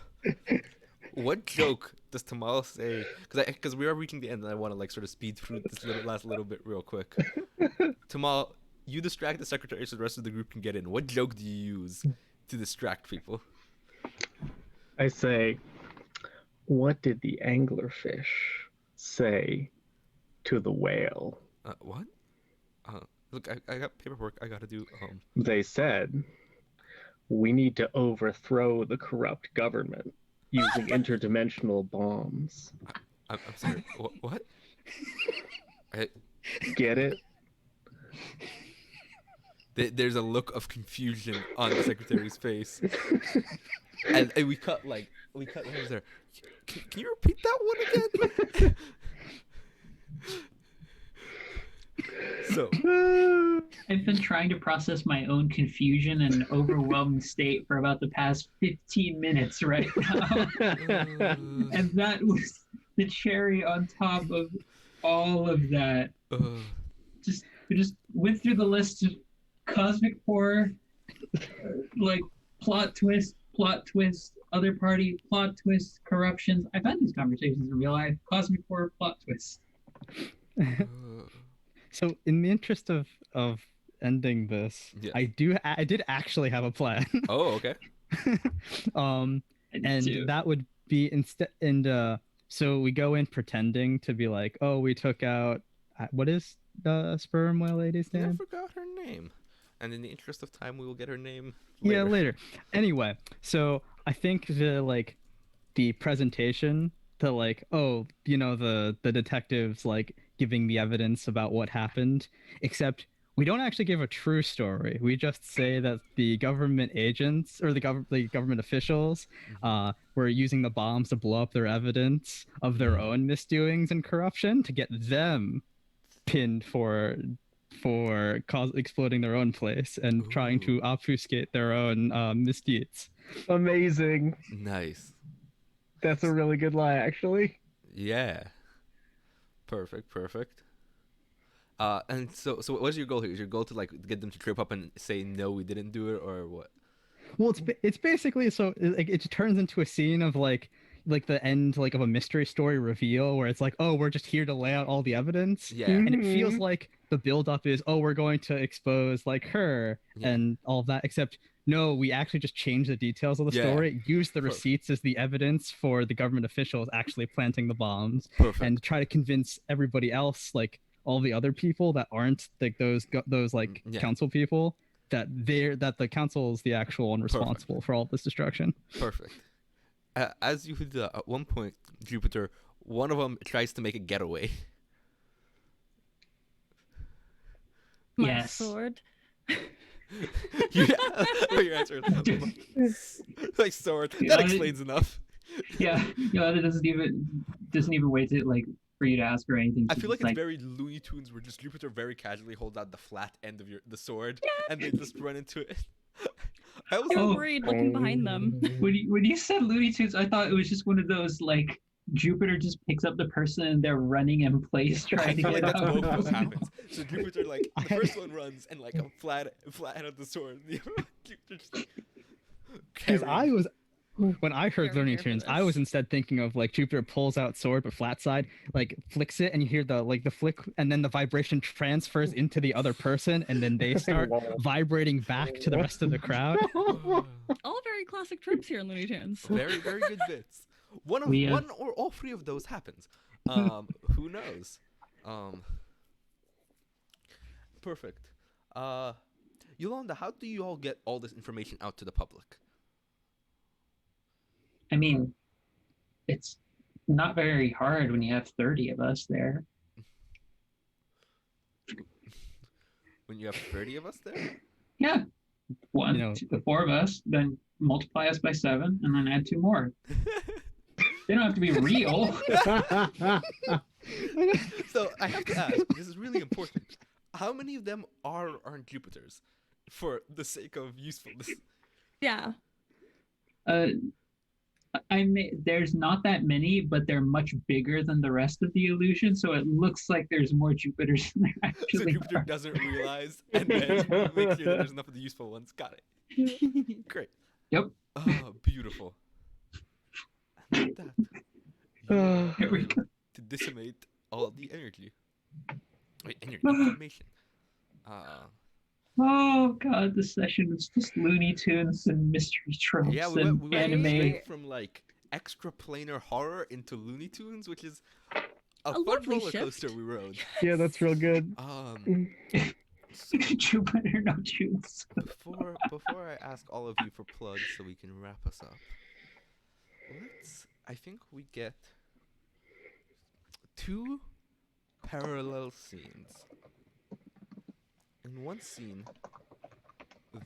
what joke does Tamal say? Because we are reaching the end, and I want to like sort of speed through this last little bit real quick. Tamal, you distract the secretary so the rest of the group can get in. What joke do you use to distract people? I say, what did the anglerfish say to the whale? What? Look, I got paperwork I gotta do. They said, we need to overthrow the corrupt government using interdimensional bombs. I'm sorry. What? Get it? There's a look of confusion on the secretary's face, and we cut right there. Can you repeat that one again? So, I've been trying to process my own confusion and overwhelmed state for about the past 15 minutes right now. And that was the cherry on top of all of that. We just went through the list of cosmic horror, like plot twist, other party, plot twist, corruptions. I've had these conversations in real life. Cosmic horror, plot twist. So, in the interest of ending this, yes. I did actually have a plan. Oh, okay. And that would be so we go in pretending to be like, oh, we took out what is the sperm whale lady's name? I forgot her name. And in the interest of time, we will get her name later. Yeah, later. Anyway, so I think the presentation to like, oh, the detectives like giving the evidence about what happened, except we don't actually give a true story. We just say that the government agents or the government officials were using the bombs to blow up their evidence of their own misdoings and corruption to get them pinned for exploding their own place and trying to obfuscate their own misdeeds. Amazing. Nice. That's a really good lie, actually. Yeah. Perfect. And so what's your goal here? Is your goal to like get them to trip up and say no, we didn't do it, or what? Well, it's basically so like it turns into a scene of like the end like of a mystery story reveal where it's like, oh, we're just here to lay out all the evidence. Yeah. And it feels like the build up is, oh, we're going to expose like her Yeah. and all of that, except no, we actually just change the details of the Yeah. story, use the Perfect. receipts as the evidence for the government officials actually planting the bombs, Perfect. and try to convince everybody else, like all the other people that aren't like those like Yeah. council people, that the council is the actual one responsible for all this destruction. Perfect. As you at one point, Jupiter, one of them tries to make a getaway. My Yes. sword. Yeah, your answer. My sword. That explains enough. Yeah, Yolanda doesn't even wait to like for you to ask her anything. I She's feel like just it's very Looney Tunes, where just Jupiter very casually holds out the flat end of the sword, and they just run into it. I was They were Oh. worried looking behind them. When you said Looney Tunes, I thought it was just one of those like Jupiter just picks up the person and they're running in place I trying to feel get like that's out. both what happens. So Jupiter, like the first one runs and like a flat end of the sword. The other one, Jupiter just like, Because I was, when I heard Very Looney here for Tunes, I this. was instead thinking of like Jupiter pulls out sword but flat side, like flicks it, and you hear the flick, and then the vibration transfers into the other person, and then they start vibrating back to the rest of the crowd. All very classic tropes here in Looney Tunes. very very good bits. One or all three of those happens. Who knows? Perfect. Yolanda, how do you all get all this information out to the public? I mean, it's not very hard when you have 30 of us there. When you have 30 of us there? Yeah, one, You know, two, 4 of us, then multiply us by 7, and then add 2 more. They don't have to be real. So I have to ask, this is really important. How many of them aren't Jupiters, for the sake of usefulness? Yeah. There's not that many, but they're much bigger than the rest of the illusion, so it looks like there's more Jupiters than there So actually Jupiter are. doesn't realize, and then make sure that there's enough of the useful ones. Got it. Great. Yep. Oh, beautiful. And with that, you are Here we able go. to disseminate all the energy. Wait, energy information. Oh god, this session was just Looney Tunes and mystery tropes Yeah, we and went anime. straight from like extraplanar horror into Looney Tunes, which is a fun lovely roller coaster shift. we rode. Yeah, that's real good. So Jupiter, no tunes. before I ask all of you for plugs, so we can wrap us up, I think we get 2 parallel scenes. In one scene,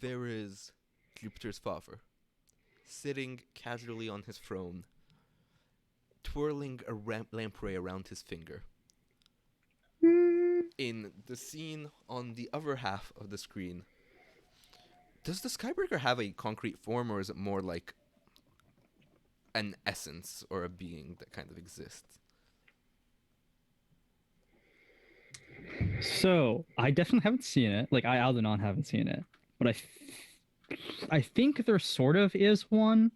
there is Jupiter's father, sitting casually on his throne, twirling a lamprey around his finger. In the scene on the other half of the screen, does the Skybreaker have a concrete form, or is it more like an essence or a being that kind of exists? So I definitely haven't seen it. Like I, Aldenon, haven't seen it, but I think there sort of is one.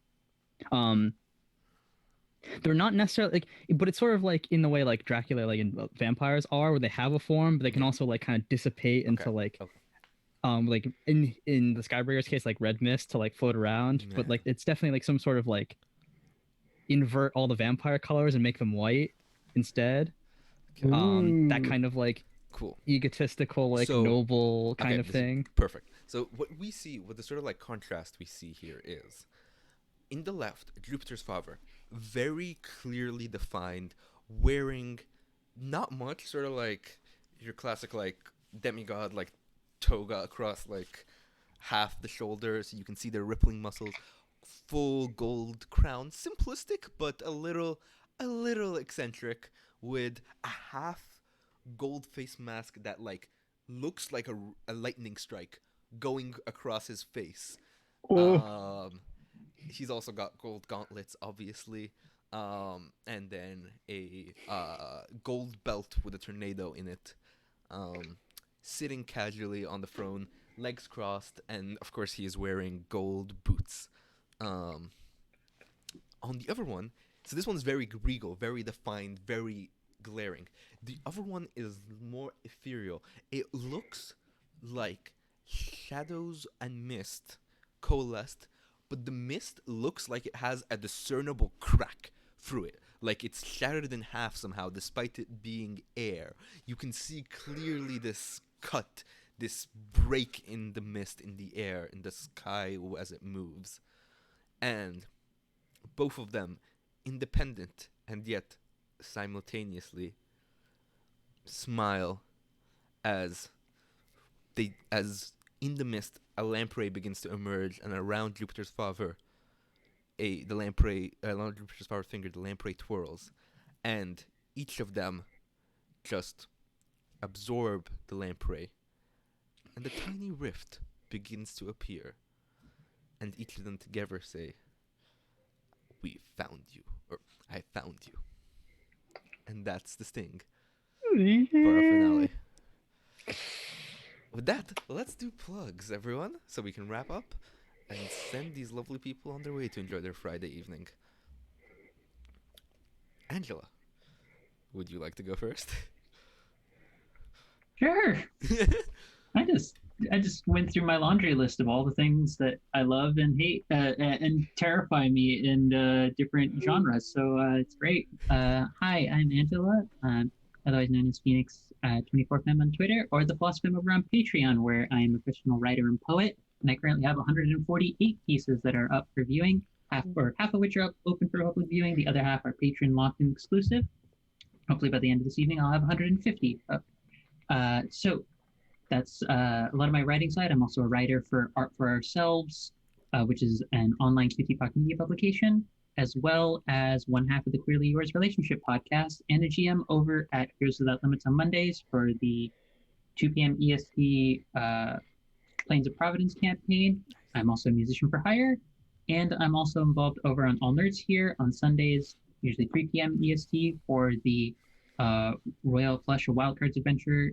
They're not necessarily like, but it's sort of like in the way like Dracula, like in vampires are, where they have a form, but they can also like kind of dissipate into like, like in the Skybreaker's case, like red mist to like float around. But Yeah. like it's definitely like some sort of like invert all the vampire colors and make them white instead. That kind of like Cool. egotistical, like So- noble kind Okay, of this is thing. Perfect. So what the sort of like contrast we see here is, in the left, Jupiter's father, very clearly defined, wearing not much, sort of like your classic like demigod like toga across like half the shoulders, so you can see their rippling muscles, full gold crown, simplistic but a little eccentric, with a half gold face mask that like looks like a lightning strike going across his face. He's also got gold gauntlets, obviously, and then a gold belt with a tornado in it. sitting casually on the throne, legs crossed, and of course he is wearing gold boots. On the other one, so this one's very regal, very defined, very glaring. The other one is more ethereal. It looks like shadows and mist coalesced, but the mist looks like it has a discernible crack through it. Like it's shattered in half somehow, despite it being air. You can see clearly this cut, this break in the mist, in the air, in the sky as it moves. And both of them, independent and yet simultaneously, smile as in the mist a lamprey begins to emerge, and around Jupiter's father, around Jupiter's father's finger, the lamprey twirls, and each of them just absorb the lamprey, and a tiny rift begins to appear, and each of them together say, "We found you," or "I found you," and that's the sting for our finale. With that, let's do plugs, everyone, so we can wrap up and send these lovely people on their way to enjoy their Friday evening. Angela, would you like to go first? Sure. I just went through my laundry list of all the things that I love and hate and terrify me in different genres. So it's great. Hi, I'm Angela, otherwise known as Phoenix 24fm on Twitter, or the Philosophy over on Patreon, where I am a fictional writer and poet. And I currently have 148 pieces that are up for viewing, half of which are open for public viewing. The other half are Patreon locked and exclusive. Hopefully by the end of this evening, I'll have 150 up. So that's a lot of my writing side. I'm also a writer for Art for Ourselves, which is an online QT Pocket media publication, as well as one half of the Queerly Yours relationship podcast, and a GM over at Heroes Without Limits on Mondays for the 2 p.m. EST Plains of Providence campaign. I'm also a musician for hire, and I'm also involved over on All Nerds Here on Sundays, usually 3 p.m. EST, for the Royal Flush of Wildcards Adventure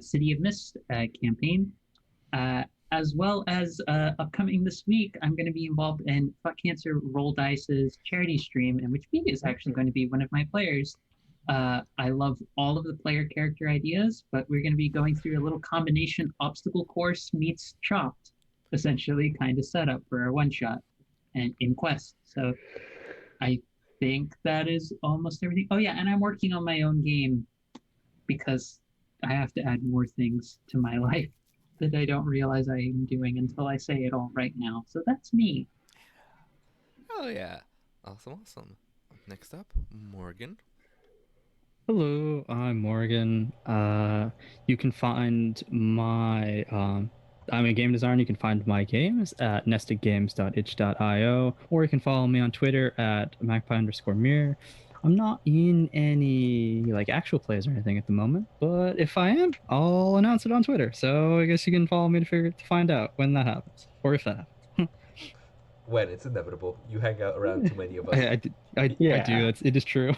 City of Mist campaign. As well as upcoming this week, I'm going to be involved in Fuck Cancer Roll Dice's charity stream, in which me is actually going to be one of my players. I love all of the player character ideas, but we're going to be going through a little combination obstacle course meets Chopped, essentially, kind of setup for a one-shot and in Quest. So I think that is almost everything. Oh yeah, and I'm working on my own game because I have to add more things to my life that I don't realize I am doing until I say it all right now. So that's me. Oh yeah. Awesome. Next up, Morgan. Hello, I'm Morgan. You can find my I'm a game designer. You can find my games at nestedgames.itch.io, or you can follow me on Twitter at magpie_mirror. I'm not in any actual plays or anything at the moment, but if I am, I'll announce it on Twitter. So I guess you can follow me to find out when that happens, or if that happens. When it's inevitable, you hang out around too many of us. I do. It is true.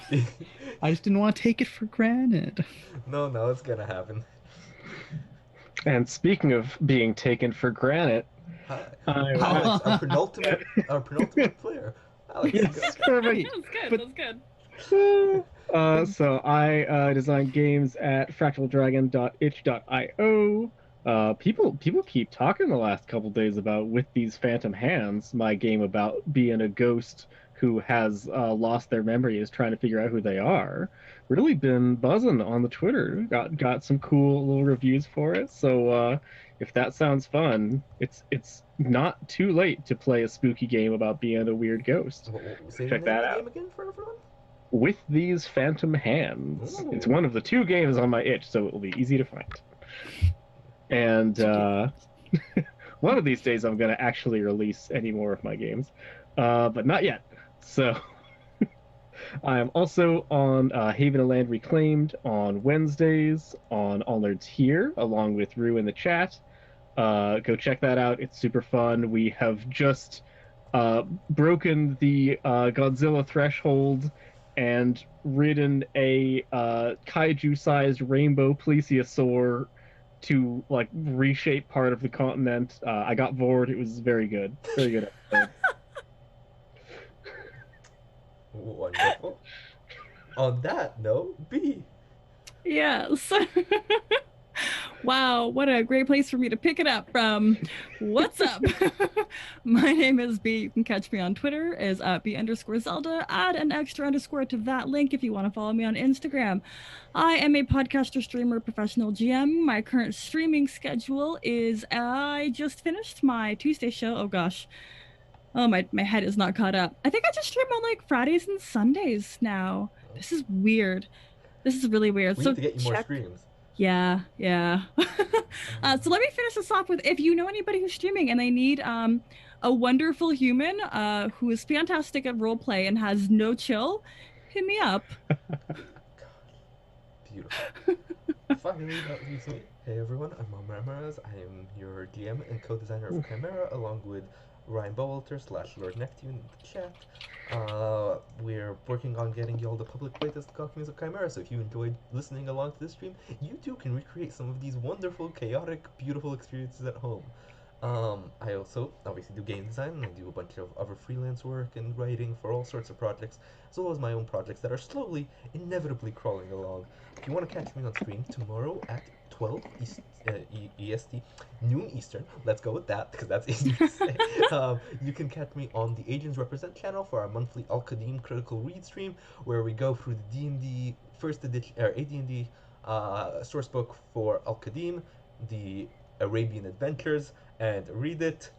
I just didn't want to take it for granted. No, it's gonna happen. And speaking of being taken for granted, Alex, our penultimate player. Alex, yes, perfect. That's good. So I design games at fractaldragon.itch.io. People keep talking the last couple days about With These Phantom Hands, my game about being a ghost who has lost their memory, is trying to figure out who they are. Really been buzzing on the Twitter. Got some cool little reviews for it. So if that sounds fun, it's not too late to play a spooky game about being a weird ghost. Check that out. Again for everyone? With These Phantom Hands. Ooh. It's one of the 2 games on my itch, so it will be easy to find. And one of these days I'm going to actually release any more of my games, but not yet. So I am also on Haven of Land Reclaimed on Wednesdays on All Nerds Here, along with Rue in the chat. Go check that out. It's super fun. We have just broken the Godzilla threshold and ridden a kaiju-sized rainbow plesiosaur to like reshape part of the continent. I got bored. It was very good. Very good episode. Wonderful. On that note, B. Yes. Wow, what a great place for me to pick it up from. What's up? My name is B. You can catch me on Twitter as B_Zelda. Add an extra underscore to that link if you want to follow me on Instagram. I am a podcaster, streamer, professional GM. My current streaming schedule is I just finished my Tuesday show. Oh gosh. Oh, my head is not caught up. I think I just stream on like Fridays and Sundays now. This is weird. This is really weird. We so need to get you more streams. Yeah. So let me finish this off with, if you know anybody who's streaming and they need a wonderful human who is fantastic at roleplay and has no chill, hit me up. Beautiful. Finally, that leaves me. Hey everyone, I'm Mom Ramirez. I am your DM and co-designer of Chimera, along with Ryan Bowalter / Lord Neptune in the chat. We're working on getting you all the public playtest copies of Chimera, so if you enjoyed listening along to this stream, you too can recreate some of these wonderful, chaotic, beautiful experiences at home. I also obviously do game design, and I do a bunch of other freelance work and writing for all sorts of projects, as well as my own projects that are slowly, inevitably crawling along. If you want to catch me on stream tomorrow at 12 EST, noon Eastern, let's go with that, because that's easy to say. You can catch me on the Agents Represent channel for our monthly Al-Qadim Critical Read stream, where we go through the D&D first edition, or AD&D sourcebook for Al-Qadim, the Arabian Adventures, and read it,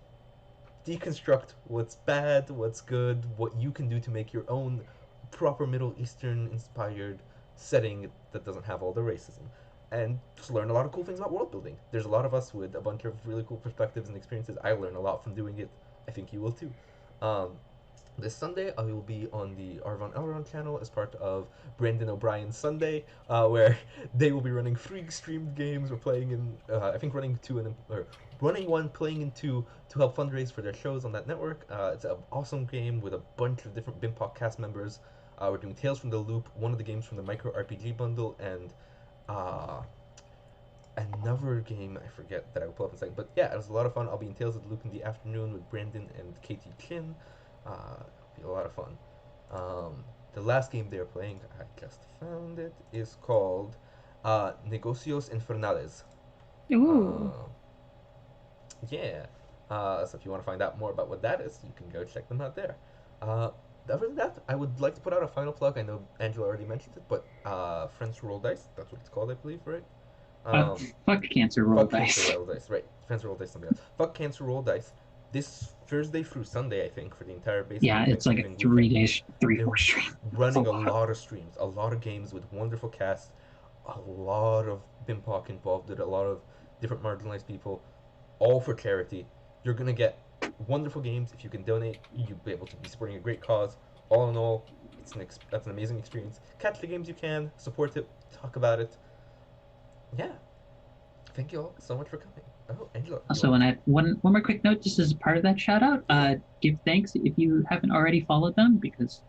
deconstruct what's bad, what's good, what you can do to make your own proper Middle Eastern inspired setting that doesn't have all the racism, and just learn a lot of cool things about world building. There's a lot of us with a bunch of really cool perspectives and experiences. I learn a lot from doing it. I think you will too. This Sunday, I will be on the Arvon Elrond channel as part of Brandon O'Brien's Sunday, where they will be running 3 streamed games. We're playing in, I think running 2 and running 1, playing in 2 to help fundraise for their shows on that network. It's an awesome game with a bunch of different BIMPOC cast members. We're doing Tales from the Loop, one of the games from the Micro RPG bundle, and another game I forget that I will pull up in a second. But yeah, it was a lot of fun. I'll be in Tales of the Loop in the afternoon with Brandon and Katie Chin. It'll be a lot of fun. The last game they're playing, I just found it, is called Negocios Infernales. Ooh. Yeah. So if you want to find out more about what that is, you can go check them out there. Other than that, I would like to put out a final plug. I know Angela already mentioned it, but Friends Who Roll Dice, that's what it's called, I believe, right? Fuck Cancer Roll Fuck Dice. Cancer Roll Dice, right. Friends Who Roll Dice, something else. Fuck Cancer Roll Dice. This Thursday through Sunday, I think, for the entire base. Yeah, it's like a 3-4 stream. Running a lot of streams, a lot of games with wonderful casts, a lot of BIMPOC involved, with a lot of different marginalized people, all for charity. You're gonna get wonderful games. If you can donate, you'll be able to be supporting a great cause. All in all, that's an amazing experience. Catch the games you can, support it, talk about it. Yeah. Thank you all so much for coming. Oh, Angela. Also, and I one more quick note, just as part of that shout out, give thanks if you haven't already followed them, because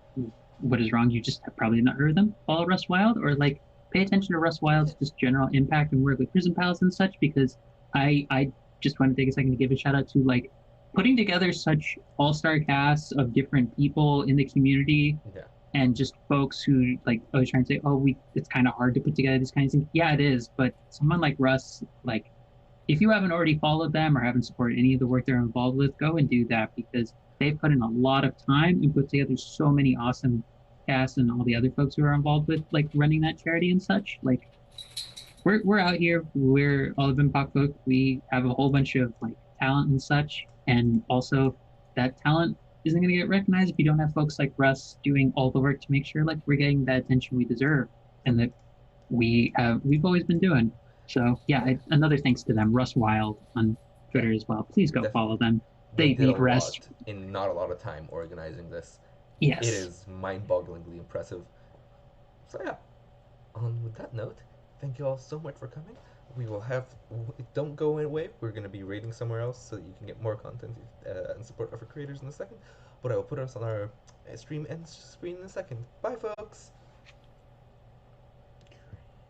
what is wrong? You just have probably not heard of them. Follow Russ Wild, or like pay attention to Russ Wild's just general impact and work with Prison Pals and such, because I just want to take a second to give a shout out to like putting together such all-star casts of different people in the community. Yeah. And just folks who like always try and say, oh, it's kind of hard to put together these kinds of things. Yeah, it is. But someone like Russ, like, if you haven't already followed them or haven't supported any of the work they're involved with, go and do that, because they've put in a lot of time and put together so many awesome casts, and all the other folks who are involved with like running that charity and such. Like, we're out here. We're all of BIMPOC folk. We have a whole bunch of like talent and such, and also that talent isn't going to get recognized if you don't have folks like Russ doing all the work to make sure like we're getting that attention we deserve, and that we've always been doing. So yeah, another thanks to them. Russ Wild on Twitter as well. Please go follow them. They did need a rest lot in not a lot of time organizing this. Yes, it is mind-bogglingly impressive. So yeah, with that note, thank you all so much for coming. we will have. Don't go away. We're going to be raiding somewhere else so that you can get more content and support other creators in a second. But I will put us on our stream end screen in a second. Bye, folks.